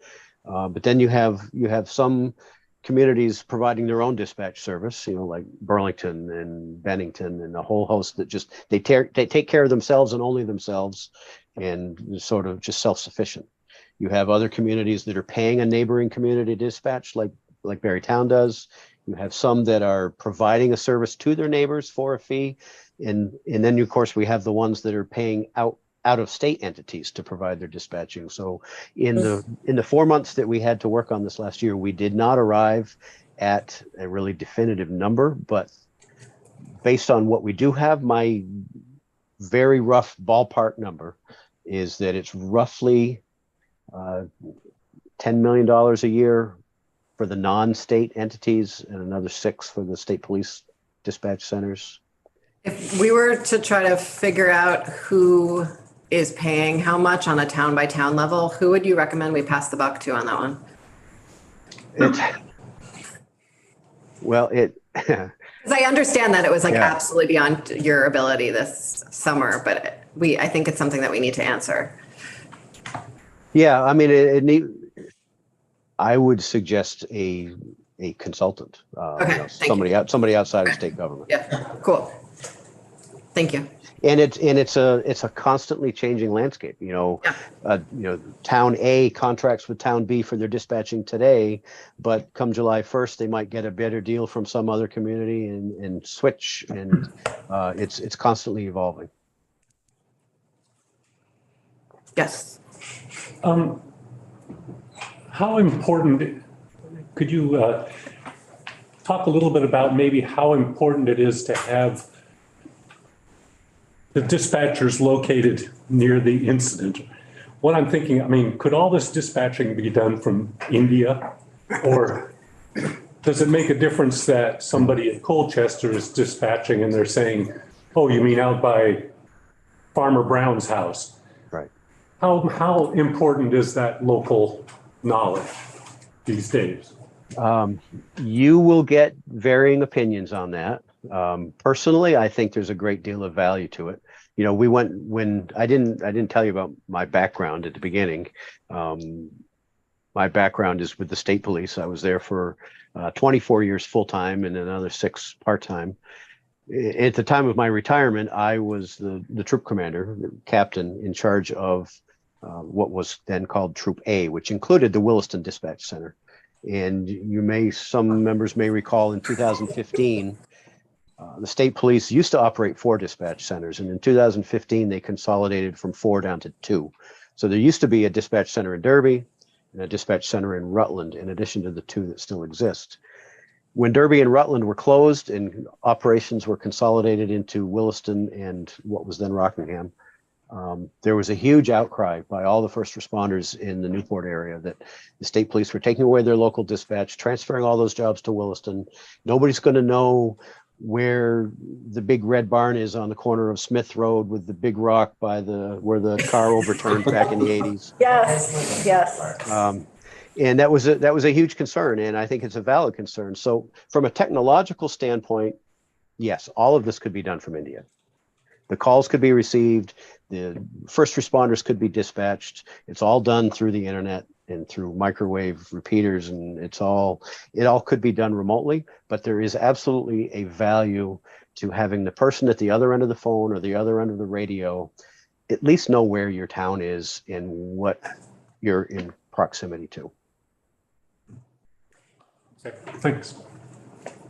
But then you have some communities providing their own dispatch service, like Burlington and Bennington and a whole host that just they take care of themselves and only themselves, and sort of just self-sufficient. You have other communities that are paying a neighboring community dispatch, like Barrytown does. You have some that are providing a service to their neighbors for a fee, and then of course we have the ones that are paying out of state entities to provide their dispatching. So in the 4 months that we had to work on this last year, we did not arrive at a really definitive number, but based on what we do have, my very rough ballpark number is that it's roughly $10 million a year for the non-state entities and another $6 million for the state police dispatch centers. If we were to try to figure out who is paying how much on a town by town level, who would you recommend we pass the buck to on that one? Because I understand that it was absolutely beyond your ability this summer, but I think it's something that we need to answer. Yeah, I mean, I would suggest a consultant, somebody outside of state government. Yeah, cool. Thank you. And it's a constantly changing landscape. Town A contracts with Town B for their dispatching today, but come July 1st, they might get a better deal from some other community and switch. And it's constantly evolving. Yes. How important, could you talk a little bit about maybe how important it is to have the dispatchers located near the incident? What I'm thinking, could all this dispatching be done from India? Or does it make a difference that somebody at Colchester is dispatching and they're saying, oh, you mean out by Farmer Brown's house? Right. How important is that local knowledge these days? You will get varying opinions on that. Personally, I think there's a great deal of value to it. When I didn't tell you about my background at the beginning. My background is with the state police. I was there for 24 years full-time and another 6 part-time. At the time of my retirement, I was the troop commander, the captain in charge of what was then called Troop A, which included the Williston Dispatch Center. And some members may recall in 2015, the state police used to operate 4 dispatch centers, and in 2015 they consolidated from 4 down to 2. So there used to be a dispatch center in Derby and a dispatch center in Rutland, in addition to the 2 that still exist. When Derby and Rutland were closed and operations were consolidated into Williston and what was then Rockingham, there was a huge outcry by all the first responders in the Newport area that the state police were taking away their local dispatch, transferring all those jobs to Williston. Nobody's going to know where the big red barn is on the corner of Smith Road with the big rock by where the car overturned back in the 80s. Yes. And that was a huge concern, and I think it's a valid concern. So from a technological standpoint, yes, all of this could be done from India. The calls could be received, the first responders could be dispatched. It's all done through the internet and through microwave repeaters, and it all could be done remotely, but there is absolutely a value to having the person at the other end of the phone or the other end of the radio at least know where your town is and what you're in proximity to. Thanks.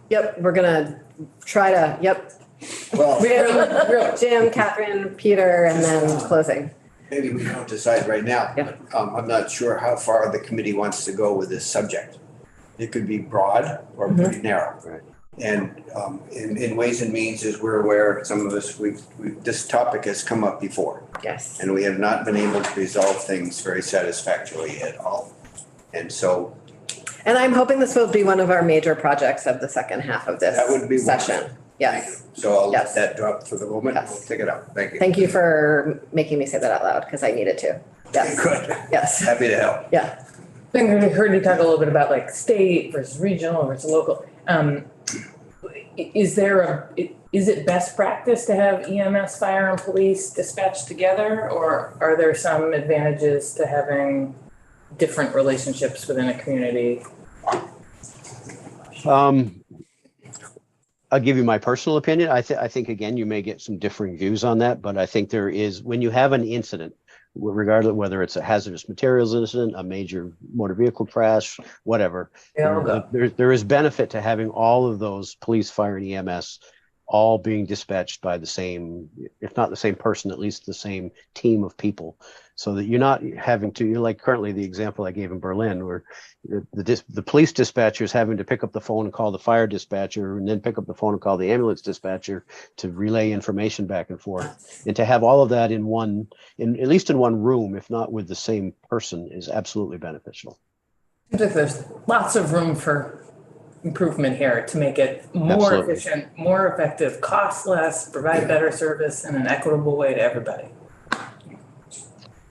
Yep, we're gonna try to, Well, Jim, Catherine, Peter, and then closing. maybe we don't decide right now, Yeah. but I'm not sure how far the committee wants to go with this subject. It could be broad or pretty narrow. Right. And in Ways and Means, as we're aware, some of us, this topic has come up before. Yes. And we have not been able to resolve things very satisfactorily at all. And so And I'm hoping this will be one of our major projects of the second half of this That would be session. wonderful. Yes. So I'll Yes. let that drop for the moment. Yes. We'll take it up. Thank you. Thank you for making me say that out loud because I needed to. Yes. Good. Yes. Happy to help. Yeah. I think I heard you talk a little bit about like state versus regional versus local. Is it best practice to have EMS, fire and police dispatched together, or are there some advantages to having different relationships within a community? I'll give you my personal opinion. I think, again, you may get some differing views on that, but I think there is, when you have an incident, regardless of whether it's a hazardous materials incident, a major motor vehicle crash, whatever, there is benefit to having all of those police, fire, and EMS all being dispatched by the same, if not the same person, at least the same team of people, so that you're not having to, you're like currently the example I gave in Berlin, where the police dispatcher is having to pick up the phone and call the fire dispatcher, and then pick up the phone and call the ambulance dispatcher to relay information back and forth. And to have all of that in one, at least in one room, if not with the same person, is absolutely beneficial. Seems like there's lots of room for improvement here to make it more Absolutely. efficient, more effective, cost less, provide better service in an equitable way to everybody.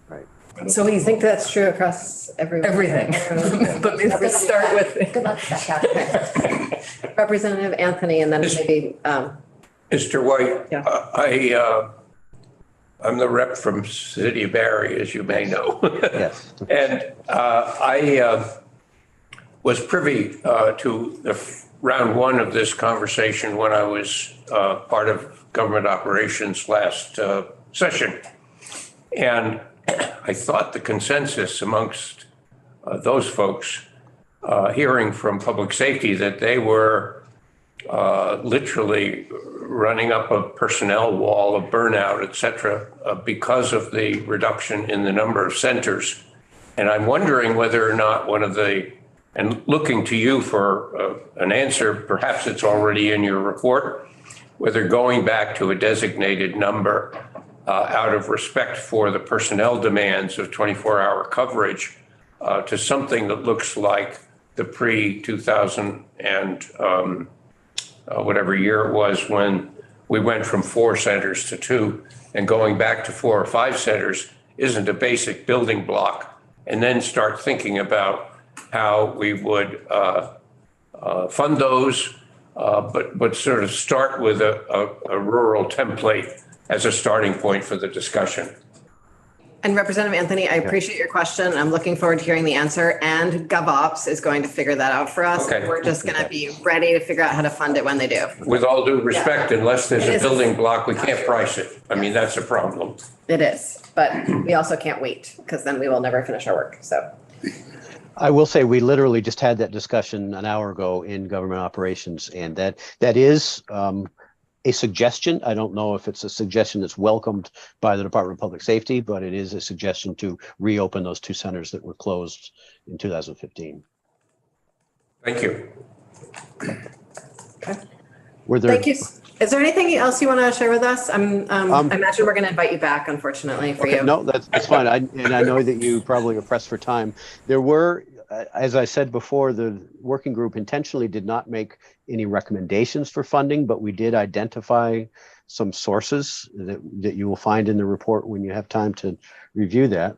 Right. So we think that's true across Everything. But maybe let's start with. Good luck with that, Catherine. Representative Anthony, and then maybe, Mr. White, Yeah. I'm the rep from City of Barry, as you may know. Yes. And I was privy to the round one of this conversation when I was part of government operations last session. And I thought the consensus amongst those folks hearing from public safety that they were literally running up a personnel wall of burnout, et cetera, because of the reduction in the number of centers. And I'm wondering whether or not one of the, and looking to you for an answer, perhaps it's already in your report, whether going back to a designated number out of respect for the personnel demands of 24-hour coverage to something that looks like the pre-2000 and whatever year it was when we went from 4 centers to 2, and going back to 4 or 5 centers isn't a basic building block, and then start thinking about how we would fund those, but sort of start with a rural template as a starting point for the discussion. and Representative Anthony, I appreciate your question. I'm looking forward to hearing the answer, and GovOps is going to figure that out for us. Okay. We're just going to be ready to figure out how to fund it when they do. With all due respect, unless there's It a is. building block, we can't price it. I mean, that's a problem. It is, but we also can't wait because then we will never finish our work, so. I will say we literally just had that discussion an hour ago in government operations, and that is a suggestion. I don't know if it's a suggestion that's welcomed by the Department of Public Safety, but it is a suggestion to reopen those 2 centers that were closed in 2015. Thank you. Were there? Thank you. Is there anything else you want to share with us? I imagine we're going to invite you back, unfortunately, for you. No, that's fine. I know that you probably are pressed for time. There were, as I said before, the working group intentionally did not make any recommendations for funding, but we did identify some sources that you will find in the report when you have time to review that.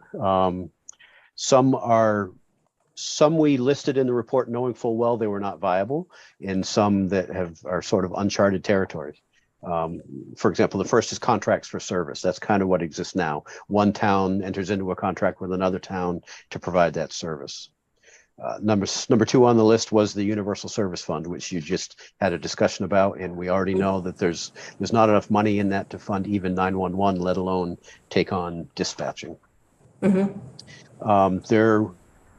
Some we listed in the report knowing full well they were not viable, and some that are sort of uncharted territories. For example, the first is contracts for service. That's kind of what exists now. One town enters into a contract with another town to provide that service. Number 2 on the list was the Universal Service Fund, which you just had a discussion about, and we already know that there's not enough money in that to fund even 911, let alone take on dispatching. Mm-hmm. There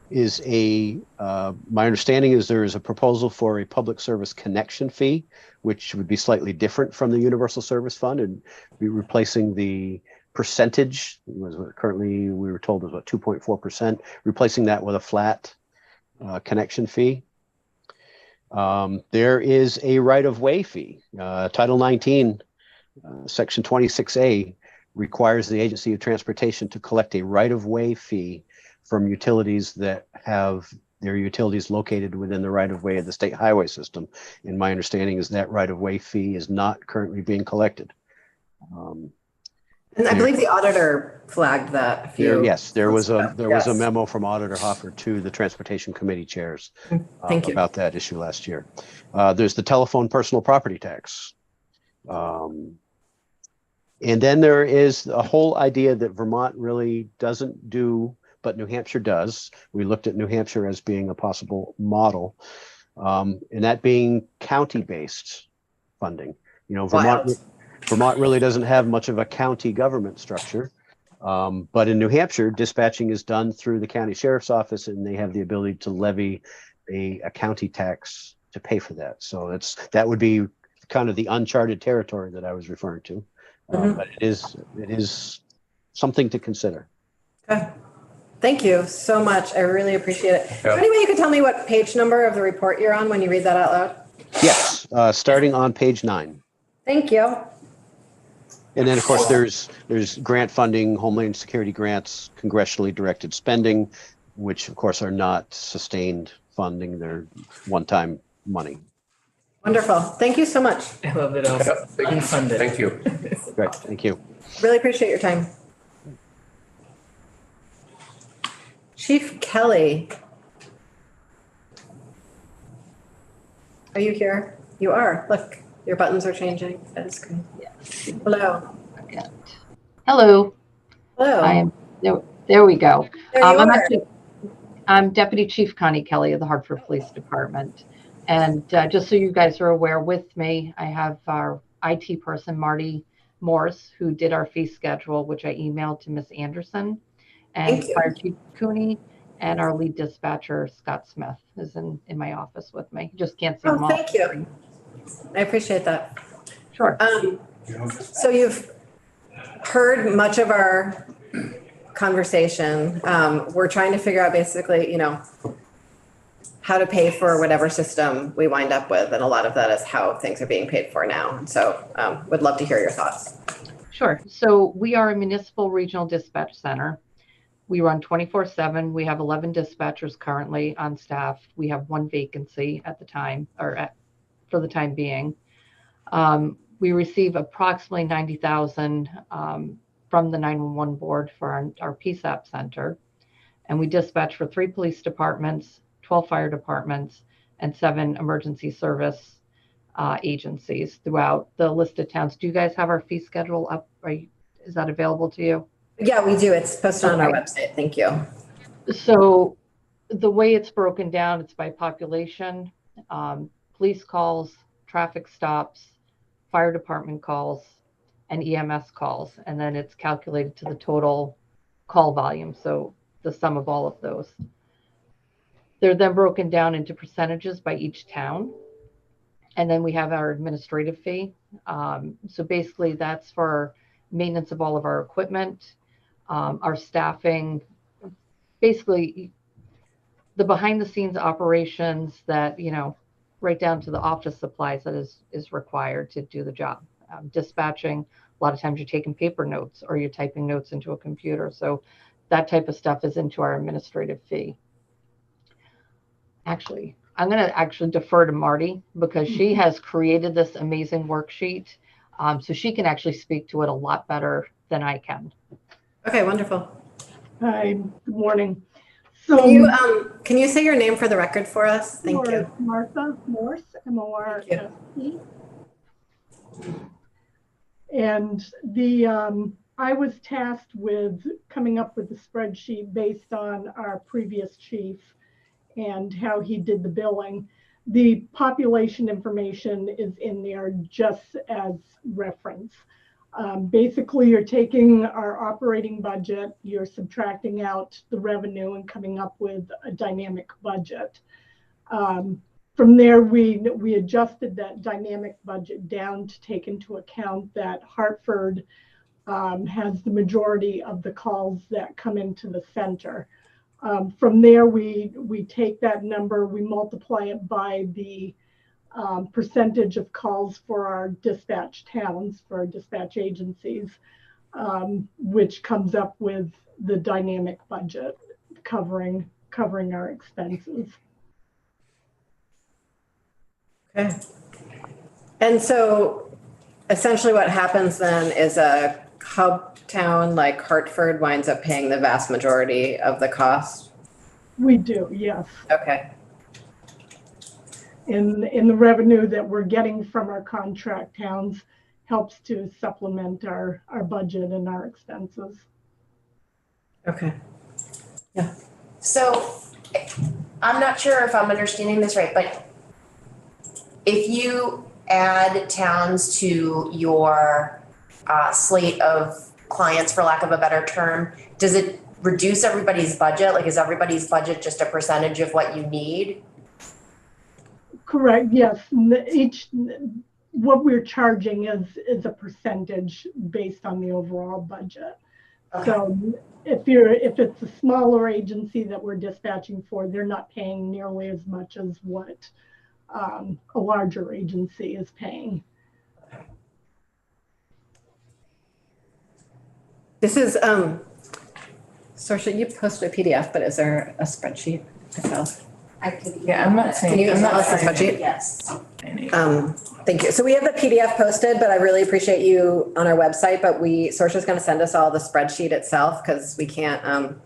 is my understanding is there is a proposal for a public service connection fee, which would be slightly different from the Universal Service Fund and be replacing the percentage. Currently we were told it was about 2.4%, replacing that with a flat connection fee. There is a right-of-way fee. Title 19, Section 26A requires the Agency of Transportation to collect a right-of-way fee from utilities that have their utilities located within the right-of-way of the state highway system. And my understanding is that right-of-way fee is not currently being collected. And I believe the auditor flagged that a few. Yes, there was a Yes. memo from Auditor Hoffer to the Transportation Committee chairs Thank you. about that issue last year. There's the telephone personal property tax. And then there is a whole idea that Vermont really doesn't do, but New Hampshire does. We looked at New Hampshire as being a possible model, and that being county-based funding. You know, Vermont really doesn't have much of a county government structure. But in New Hampshire, dispatching is done through the county sheriff's office, and they have the ability to levy a county tax to pay for that. So that would be kind of the uncharted territory that I was referring to. But it is something to consider. Okay. Thank you so much. I really appreciate it. Yeah. Anyway, you could tell me what page number of the report you're on when you read that out loud? Yes, starting on page 9. Thank you. And then, of course, there's grant funding, Homeland Security grants, congressionally directed spending, which, of course, are not sustained funding. They're one-time money. Wonderful. Thank you so much. I love it all. Unfunded. Thank you. Great, thank you. Really appreciate your time. Chief Kelly. Are you here? You are. Look, your buttons are changing. That is great. Hello. Hello, Hello. I am, there we go. There you are. I'm Deputy Chief Connie Kelly of the Hartford Police Department. And just so you guys are aware, with me, I have our IT person, Marty Morse, who did our fee schedule, which I emailed to Miss Anderson. And Thank you. Fire Chief Cooney and our lead dispatcher, Scott Smith, is in my office with me. You just can't see them Oh, all. thank you. I appreciate that. Sure. So you've heard much of our conversation. We're trying to figure out basically, how to pay for whatever system we wind up with. And a lot of that is how things are being paid for now. And so would love to hear your thoughts. Sure. So we are a municipal regional dispatch center. We run 24/7. We have 11 dispatchers currently on staff. We have one vacancy at the time, for the time being. We receive approximately $90,000 from the 911 board for our PSAP center. And we dispatch for 3 police departments, 12 fire departments, and 7 emergency service agencies throughout the listed towns. Do you guys have our fee schedule up? Is that available to you? Yeah, we do. It's posted on our website. Thank you. So the way it's broken down, it's by population, police calls, traffic stops, fire department calls, and EMS calls. And then it's calculated to the total call volume. So the sum of all of those. They're then broken down into percentages by each town. And then we have our administrative fee. So basically that's for maintenance of all of our equipment, our staffing, basically the behind the scenes operations that, right down to the office supplies that is required to do the job. Dispatching, a lot of times you're taking paper notes or you're typing notes into a computer. So that type of stuff is into our administrative fee. Actually, I'm going to defer to Marty because she has created this amazing worksheet. So she can actually speak to it a lot better than I can. Okay, wonderful. Hi, good morning. Can you say your name for the record for us? Thank you. Martha Morse, M-O-R-S-E. And I was tasked with coming up with a spreadsheet based on our previous chief and how he did the billing. The population information is in there just as reference. Basically, you're taking our operating budget, you're subtracting out the revenue and coming up with a dynamic budget. From there, we adjusted that dynamic budget down to take into account that Hartford has the majority of the calls that come into the center. From there, we take that number, we multiply it by the percentage of calls for our dispatch towns, for our dispatch agencies, which comes up with the dynamic budget covering our expenses. Okay. And so essentially what happens then is a hub town like Hartford winds up paying the vast majority of the cost? We do, yes. Okay. In the revenue that we're getting from our contract towns helps to supplement our budget and our expenses. Okay. So I'm not sure if I'm understanding this right, but if you add towns to your slate of clients, for lack of a better term, does it reduce everybody's budget? Like, is everybody's budget just a percentage of what you need? Correct, yes. What we're charging is a percentage based on the overall budget. Okay. So if it's a smaller agency that we're dispatching for, they're not paying nearly as much as what a larger agency is paying. This is, Saoirse, you posted a PDF, but is there a spreadsheet itself? I could. Yeah, I'm not saying. Can you I'm tell not us the saying- spreadsheet? Yes. Thank you. So we have the PDF posted, but I really appreciate you on our website, but Saoirse's going to send us all the spreadsheet itself because we can't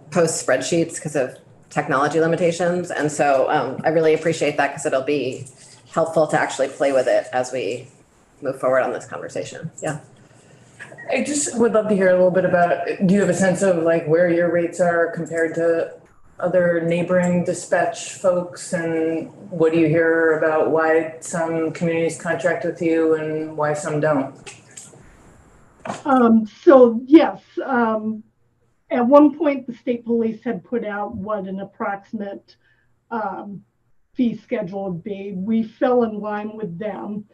post spreadsheets because of technology limitations. And so I really appreciate that because it'll be helpful to actually play with it as we move forward on this conversation. Yeah. I just would love to hear a little bit about, do you have a sense of like where your rates are compared to other neighboring dispatch folks, and what do you hear about why some communities contract with you and why some don't? So yes, at one point the state police had put out what an approximate fee schedule would be. We fell in line with them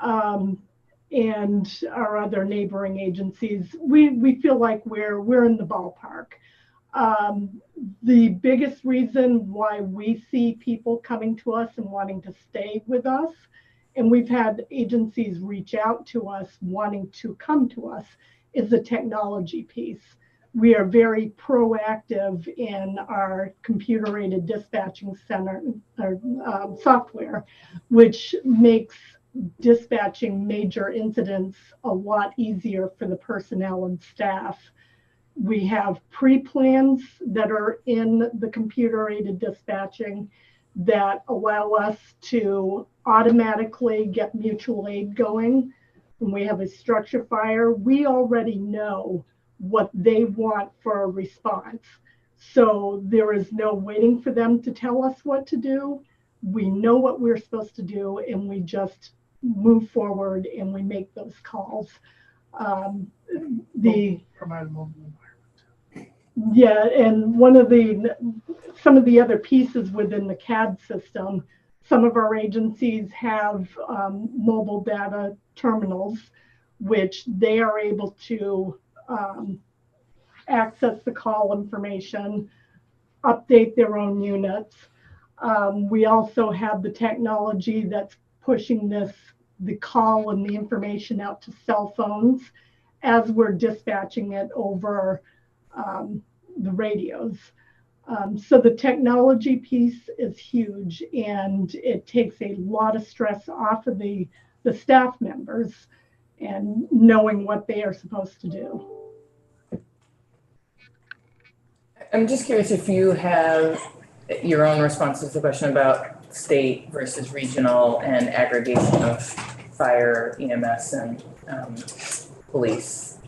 and our other neighboring agencies. We feel like we're in the ballpark. The biggest reason why we see people coming to us and wanting to stay with us, and we've had agencies reach out to us wanting to come to us, is the technology piece. We are very proactive in our computer-aided dispatching center software, which makes dispatching major incidents a lot easier for the personnel and staff. We have pre-plans that are in the computer-aided dispatching that allow us to automatically get mutual aid going. When we have a structure fire, we already know what they want for a response. So there is no waiting for them to tell us what to do. We know what we're supposed to do, and we just move forward and we make those calls. Yeah, and some of the other pieces within the CAD system, some of our agencies have mobile data terminals, which they are able to access the call information, update their own units. We also have the technology that's pushing the call and the information out to cell phones as we're dispatching it over the radios. So the technology piece is huge, and it takes a lot of stress off of the staff members and knowing what they are supposed to do. I'm just curious if you have your own response to the question about state versus regional and aggregation of fire, EMS, and police.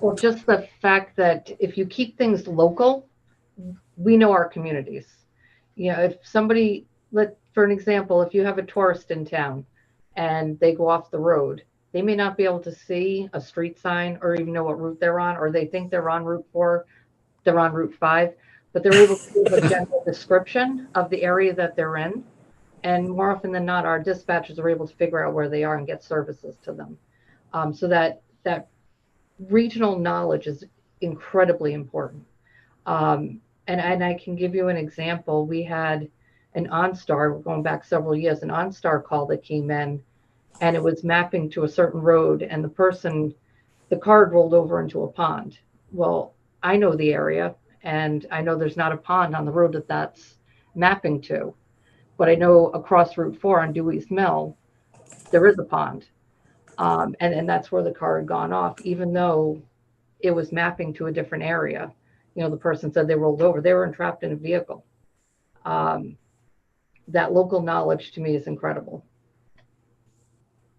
Well, just the fact that if you keep things local, we know our communities. You know, if somebody, for an example, if you have a tourist in town and they go off the road, they may not be able to see a street sign or even know what route they're on, or they think they're on Route 4, they're on Route 5, but they're able to give a general description of the area that they're in. And more often than not, our dispatchers are able to figure out where they are and get services to them. So that regional knowledge is incredibly important. And I can give you an example. We had an OnStar, going back several years, an OnStar call that came in, and it was mapping to a certain road, and the card rolled over into a pond. Well, I know the area, and I know there's not a pond on the road that's mapping to, but I know across Route 4 on Dewey's Mill, there is a pond. And that's where the car had gone off, even though it was mapping to a different area. You know, the person said they rolled over, they were entrapped in a vehicle. That local knowledge to me is incredible.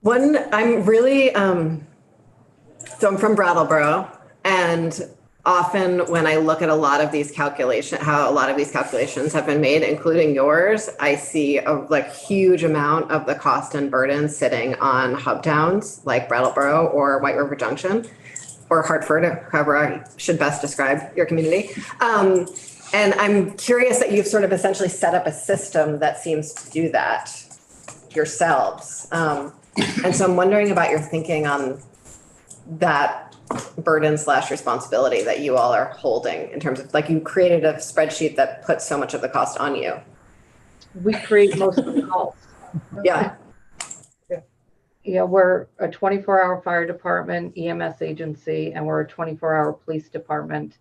I'm really, so I'm from Brattleboro, and often when I look at a lot of these how a lot of these calculations have been made, including yours, I see a huge amount of the cost and burden sitting on hub towns like Brattleboro or White River Junction or Hartford, however I should best describe your community. And I'm curious that you've sort of essentially set up a system that seems to do that yourselves. And so I'm wondering about your thinking on that burden / responsibility that you all are holding in terms of, you created a spreadsheet that puts so much of the cost on you. We create most of the calls. Yeah. Yeah, we're a 24-hour fire department, EMS agency, and we're a 24-hour police department.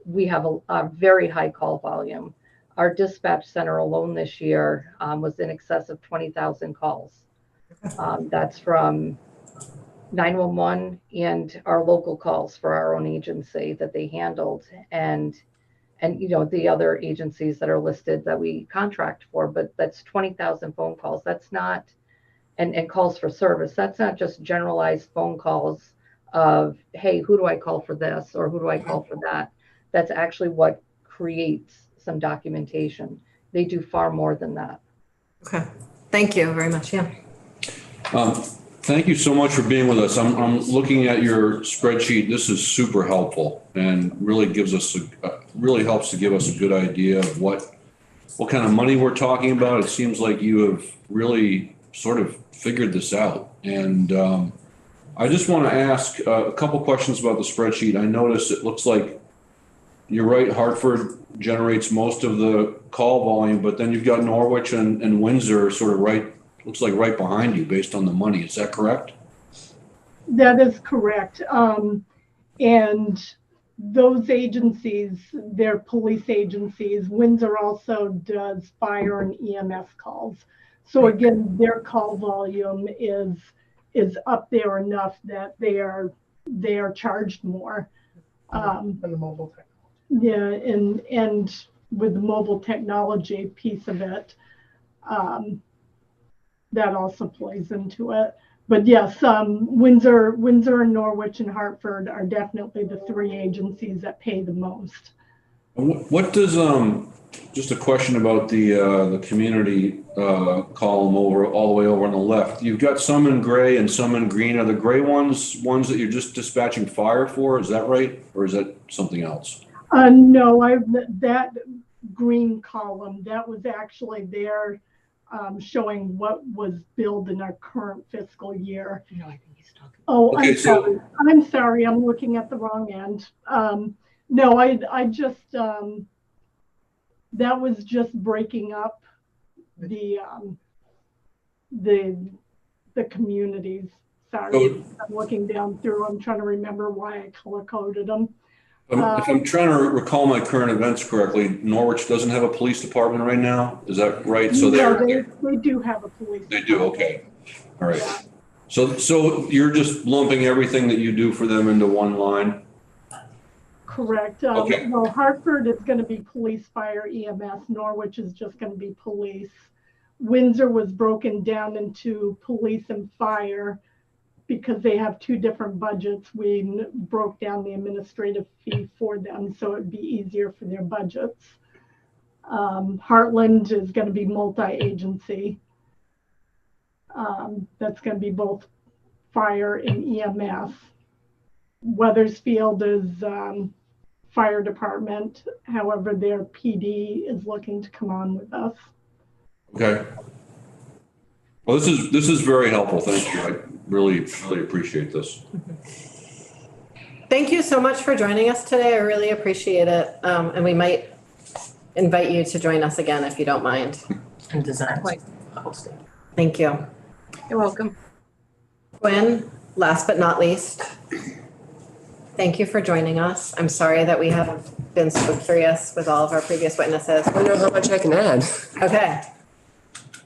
We have a very high call volume. Our dispatch center alone this year was in excess of 20,000 calls. That's from 911 and our local calls for our own agency that they handled, and the other agencies that are listed that we contract for. But that's 20,000 phone calls. That's not, and calls for service. That's not just generalized phone calls of, hey, who do I call for this or who do I call for that? That's actually what creates some documentation. They do far more than that. Okay. Thank you very much. Yeah. Thank you so much for being with us. I'm looking at your spreadsheet. This is super helpful and really really helps to give us a good idea of what kind of money we're talking about. It seems like you have really sort of figured this out. And I just want to ask a couple questions about the spreadsheet. I noticed it looks like, you're right, Hartford generates most of the call volume, but then you've got Norwich and Windsor sort of looks like right behind you based on the money. Is that correct? That is correct. And those agencies, they're police agencies. Windsor also does fire and EMS calls. So again, their call volume is up there enough that they are charged more. And the mobile technology. Yeah, and with the mobile technology piece of it, that also plays into it. But yes, Windsor and Norwich and Hartford are definitely the three agencies that pay the most. What does just a question about the community column all the way over on the left? You've got some in gray and some in green. Are the gray ones that you're just dispatching fire for? Is that right, or is that something else? No, that green column, that was actually there showing what was billed in our current fiscal year. No, I think he's talking. Oh, Okay, I'm sorry, I'm looking at the wrong end. No, I just, that was just breaking up the communities. Sorry, I'm looking down through, I'm trying to remember why I color coded them. If I'm trying to recall my current events correctly, Norwich doesn't have a police department right now. Is that right? So they do have a police. They do. Okay. All right. Yeah. So you're just lumping everything that you do for them into one line? Correct. Okay. Well, Hartford is going to be police, fire, EMS. Norwich is just going to be police. Windsor was broken down into police and fire. Because they have two different budgets, we broke down the administrative fee for them so it'd be easier for their budgets. Heartland is going to be multi-agency. That's going to be both fire and EMS. Weathersfield is fire department. However, their PD is looking to come on with us. Okay. Well, this is very helpful. Thank you. I really appreciate this. Thank you so much for joining us today. I really appreciate it. And we might invite you to join us again if you don't mind. And design. Thank you. You're welcome. Gwen, last but not least, thank you for joining us. I'm sorry that we have been so curious with all of our previous witnesses. I don't know how much I can add. Okay.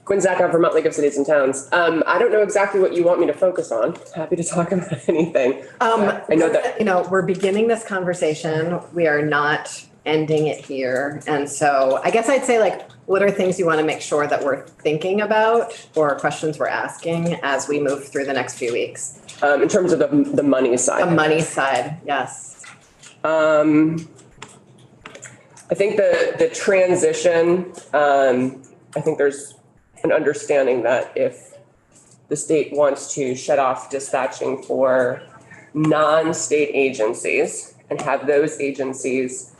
Gwen Zackoff, Vermont League of Cities and Towns. I don't know exactly what you want me to focus on. Happy to talk about anything. I know that, You know, we're beginning this conversation. We are not ending it here. And so I guess I'd say, like, what are things you want to make sure that we're thinking about or questions we're asking as we move through the next few weeks? in terms of the money side. The money side, yes. I think the transition, I think there's an understanding that if the state wants to shut off dispatching for non-state agencies and have those agencies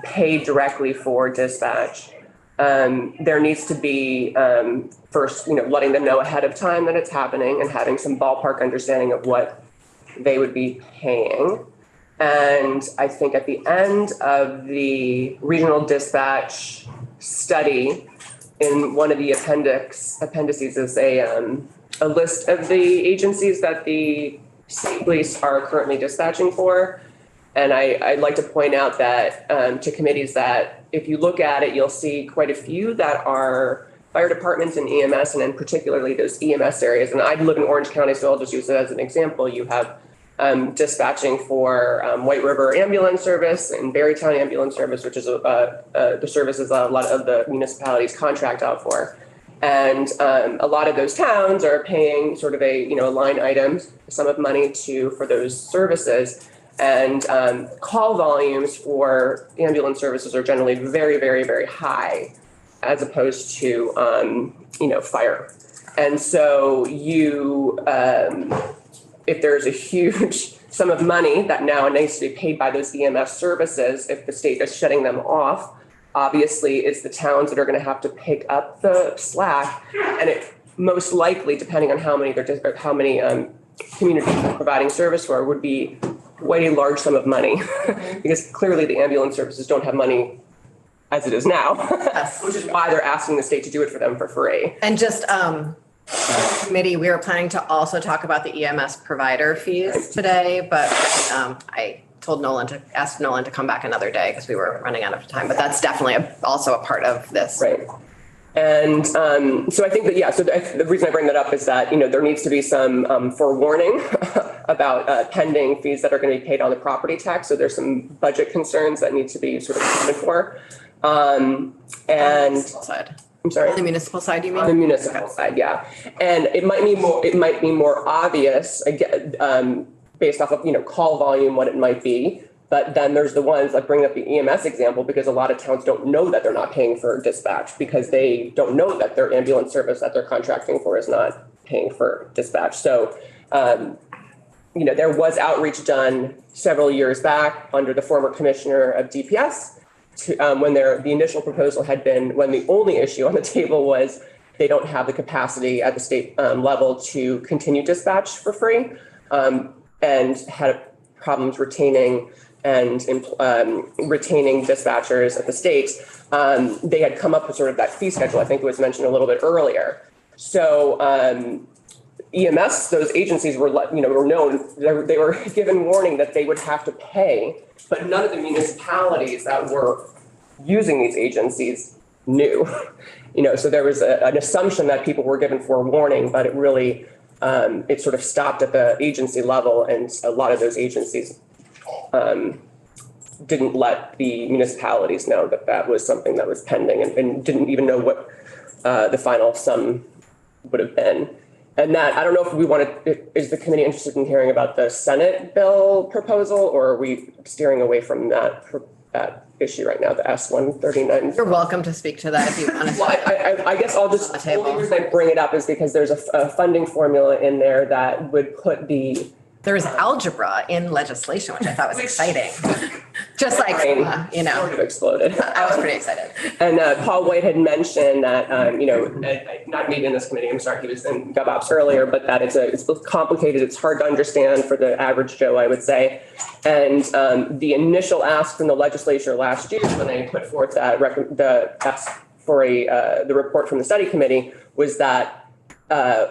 pay directly for dispatch, there needs to be first, letting them know ahead of time that it's happening and having some ballpark understanding of what they would be paying. And I think at the end of the regional dispatch study, in one of the appendices is a list of the agencies that the state police are currently dispatching for. And I'd like to point out that to committees that if you look at it, you'll see quite a few that are fire departments and EMS, and in particularly those EMS areas. And I live in Orange County, so I'll just use it as an example. You have dispatching for White River Ambulance Service and Berrytown Ambulance Service, which is the services a lot of the municipalities contract out for. And a lot of those towns are paying sort of a line item sum of money for those services. And call volumes for ambulance services are generally very, very, very high as opposed to, fire. And so if there's a huge sum of money that now needs to be paid by those EMS services, if the state is shutting them off, obviously it's the towns that are going to have to pick up the slack. And it most likely, depending on how many communities are providing service for, would be quite a large sum of money because clearly the ambulance services don't have money as it is now, which is why they're asking the state to do it for them for free. And just committee, we were planning to also talk about the EMS provider fees today, but I told asked Nolan to come back another day because we were running out of time, but that's definitely also a part of this. Right. And so I think that, so the reason I bring that up is that, there needs to be some forewarning about pending fees that are going to be paid on the property tax. So there's some budget concerns that need to be sort of accounted for. And side. I'm sorry. On the municipal side, you mean? On the municipal side, yeah. And it might be more obvious, again, based off of, call volume, what it might be. But then there's the ones like bring up the EMS example, because a lot of towns don't know that they're not paying for dispatch because they don't know that their ambulance service that they're contracting for is not paying for dispatch. So, there was outreach done several years back under the former commissioner of DPS when the initial proposal had been, when the only issue on the table was they don't have the capacity at the state level to continue dispatch for free, and had problems retaining dispatchers at the state. They had come up with sort of that fee schedule. I think it was mentioned a little bit earlier. So EMS, those agencies were known, they were given warning that they would have to pay, but none of the municipalities that were using these agencies knew. So there was an assumption that people were given forewarning, but it really, it sort of stopped at the agency level, and a lot of those agencies didn't let the municipalities know that that was something that was pending, and didn't even know what the final sum would have been. And that, I don't know if is the committee interested in hearing about the Senate bill proposal, or are we steering away from that issue right now, the S-139? You're welcome to speak to that if you want to. Well, I guess I'll just, the only reason I bring it up is because there's a funding formula in there that would put There's algebra in legislation, which I thought was exciting. Just like, sort of exploded. I was pretty excited. And Paul White had mentioned that, not maybe in this committee, I'm sorry, he was in GovOps earlier, but that it's complicated, it's hard to understand for the average Joe, I would say. And the initial ask from the legislature last year when they put forth the ask for the report from the study committee was that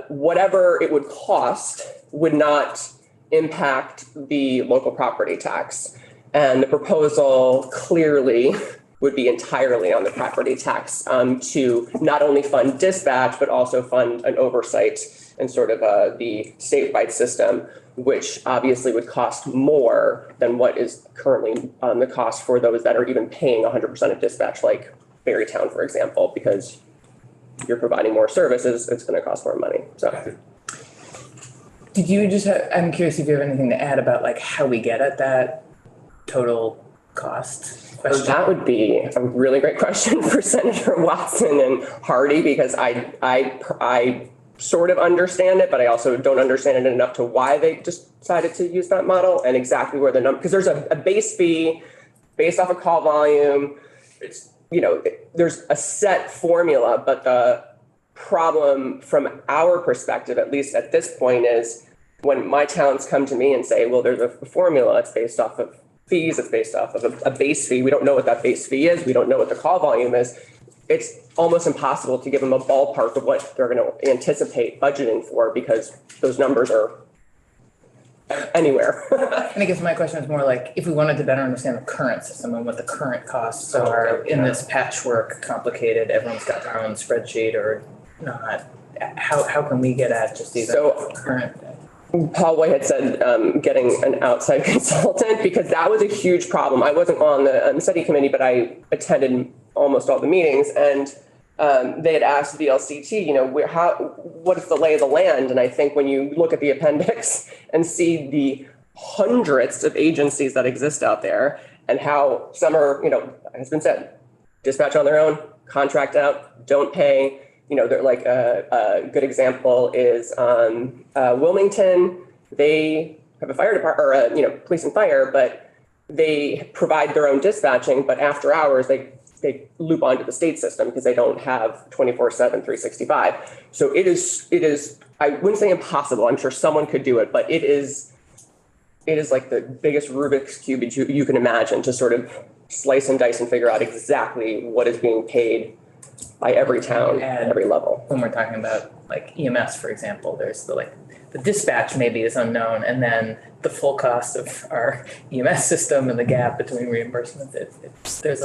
whatever it would cost would not impact the local property tax. And the proposal clearly would be entirely on the property tax to not only fund dispatch, but also fund an oversight and sort of the statewide system, which obviously would cost more than what is currently the cost for those that are even paying 100% of dispatch, like Berrytown, for example, because you're providing more services, it's going to cost more money. So. Did you just I'm curious if you have anything to add about like how we get at that total cost question? That would be a really great question for Senator Watson and Hardy, because I sort of understand it, but I also don't understand it enough to why they just decided to use that model and exactly where the number, because there's a base fee based off of call volume. It's, there's a set formula, but the problem from our perspective, at least at this point, is when my towns come to me and say, well, there's a formula, it's based off of fees, it's based off of a base fee. We don't know what that base fee is. We don't know what the call volume is. It's almost impossible to give them a ballpark of what they're going to anticipate budgeting for, because those numbers are anywhere. And I guess my question is more like, if we wanted to better understand the current system and what the current costs are in this patchwork, complicated, everyone's got their own spreadsheet or not, how can we get at just even current? Paul White had said getting an outside consultant, because that was a huge problem. I wasn't on the study committee, but I attended almost all the meetings, and they had asked VLCT, what is the lay of the land? And I think when you look at the appendix and see the hundreds of agencies that exist out there and how some are, has been said, dispatch on their own, contract out, don't pay. They're like a good example is Wilmington. They have a fire department, or police and fire, but they provide their own dispatching. But after hours, they loop onto the state system because they don't have 24/7, 365. So it is. I wouldn't say impossible. I'm sure someone could do it, but it is like the biggest Rubik's cube you can imagine to sort of slice and dice and figure out exactly what is being paid by every town at every level. When we're talking about like EMS, for example, there's the dispatch maybe is unknown, and then the full cost of our EMS system and the gap between reimbursements. There's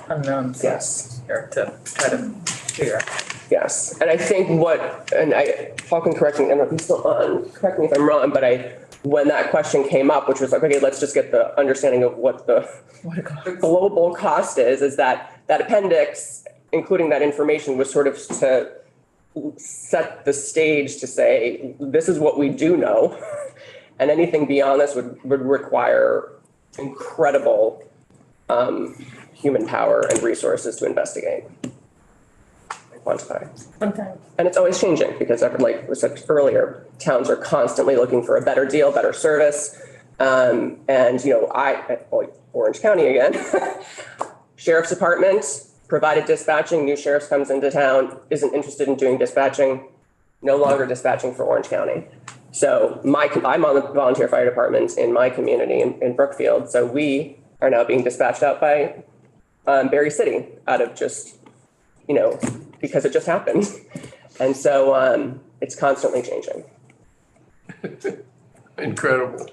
unknowns here to try to figure out. Yes, and I think Paul can correct me, I don't know if he's still on, correct me if I'm wrong, but when that question came up, which was like, okay, let's just get the understanding of what the global cost is that appendix, including that information, was sort of to set the stage to say, this is what we do know. And anything beyond this would require incredible human power and resources to investigate and quantify. And it's always changing because, like we said earlier, towns are constantly looking for a better deal, better service. Orange County again, Sheriff's Department provided dispatching, new sheriff comes into town, isn't interested in doing dispatching, no longer dispatching for Orange County. So I'm on the volunteer fire department in my community in Brookfield. So we are now being dispatched out by Berry City out of just, because it just happened. And so it's constantly changing. Incredible.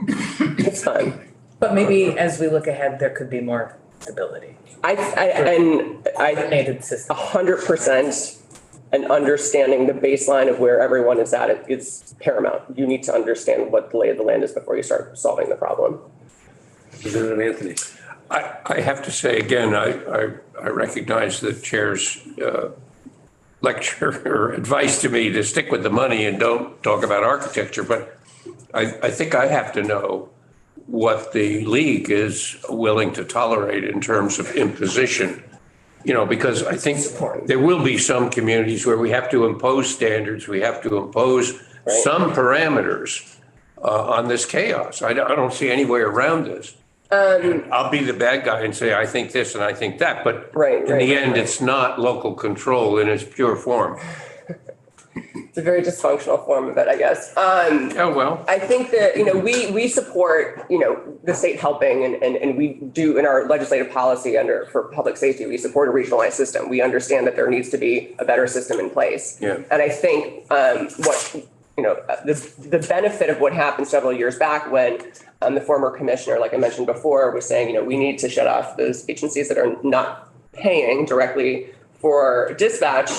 It's fun. But maybe as we look ahead, there could be more stability. I 100%, and understanding the baseline of where everyone is at is paramount. You need to understand what the lay of the land is before you start solving the problem. Representative Anthony. I have to say again, I recognize the chair's lecture or advice to me to stick with the money and don't talk about architecture, but I think I have to know what the league is willing to tolerate in terms of imposition, because I think there will be some communities where we have to impose standards, we have to impose some parameters on this chaos. I don't see any way around this. I'll be the bad guy and say, I think this and I think that, but in the end, it's not local control in its pure form. It's a very dysfunctional form of it, I guess. I think that, we support, the state helping and we do in our legislative policy for public safety, we support a regionalized system. We understand that there needs to be a better system in place. Yeah. And I think what the benefit of what happened several years back when the former commissioner, like I mentioned before, was saying, we need to shut off those agencies that are not paying directly for dispatch,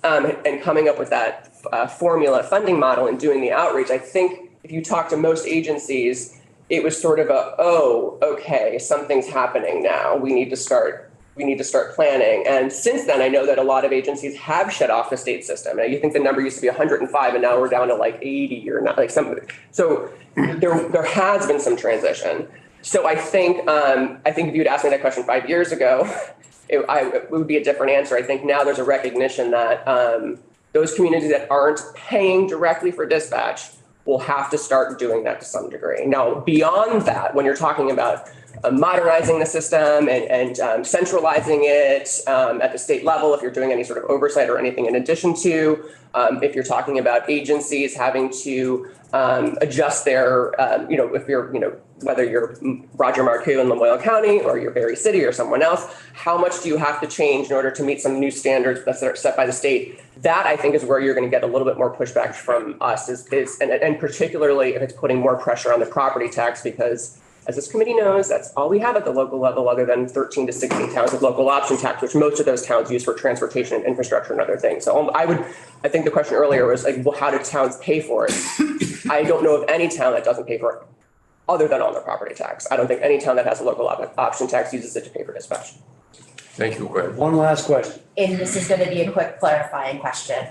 and coming up with that formula funding model and doing the outreach. I think if you talk to most agencies, it was sort of okay, something's happening now. We need to start planning. And since then, I know that a lot of agencies have shut off the state system. Now, you think the number used to be 105 and now we're down to like 80 or not, like something. So there has been some transition. So I think if you'd asked me that question 5 years ago, it would be a different answer. I think now there's a recognition that those communities that aren't paying directly for dispatch will have to start doing that to some degree. Now, beyond that, when you're talking about modernizing the system and centralizing it at the state level, if you're doing any sort of oversight or anything in addition to, if you're talking about agencies having to adjust their, if you're, whether you're Roger Marcoux in Lamoille County or you're Berry City or someone else, how much do you have to change in order to meet some new standards that are set by the state? That, I think, is where you're going to get a little bit more pushback from us, and particularly if it's putting more pressure on the property tax, because as this committee knows, that's all we have at the local level other than 13 to 16 towns with local option tax, which most of those towns use for transportation and infrastructure and other things. So I think the question earlier was like, well, how do towns pay for it? I don't know of any town that doesn't pay for it other than on their property tax. I don't think any town that has a local option tax uses it to pay for dispatch. Thank you, Gwen. One last question. And this is going to be a quick clarifying question.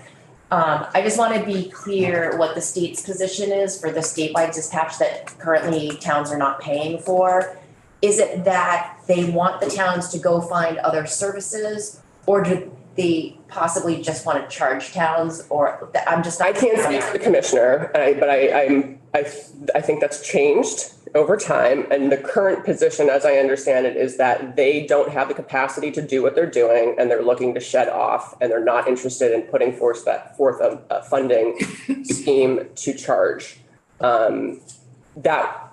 I just want to be clear what the state's position is for the statewide dispatch that currently towns are not paying for. Is it that they want the towns to go find other services, or do they possibly just want to charge towns? Or I'm just not. I can't speak for the commissioner, but I think that's changed over time. And the current position, as I understand it, is that they don't have the capacity to do what they're doing, and they're looking to shed off, and they're not interested in putting forth a funding scheme to charge. That,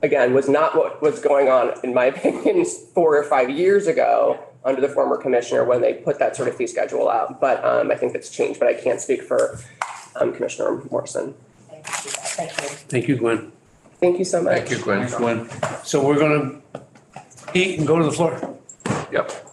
again, was not what was going on, in my opinion, 4 or 5 years ago under the former commissioner when they put that sort of fee schedule out. But I think that's changed, but I can't speak for Commissioner Morrison. Thank you. Thank you, Gwen. Thank you so much. Thank you, Gwen. So we're going to eat and go to the floor. Yep.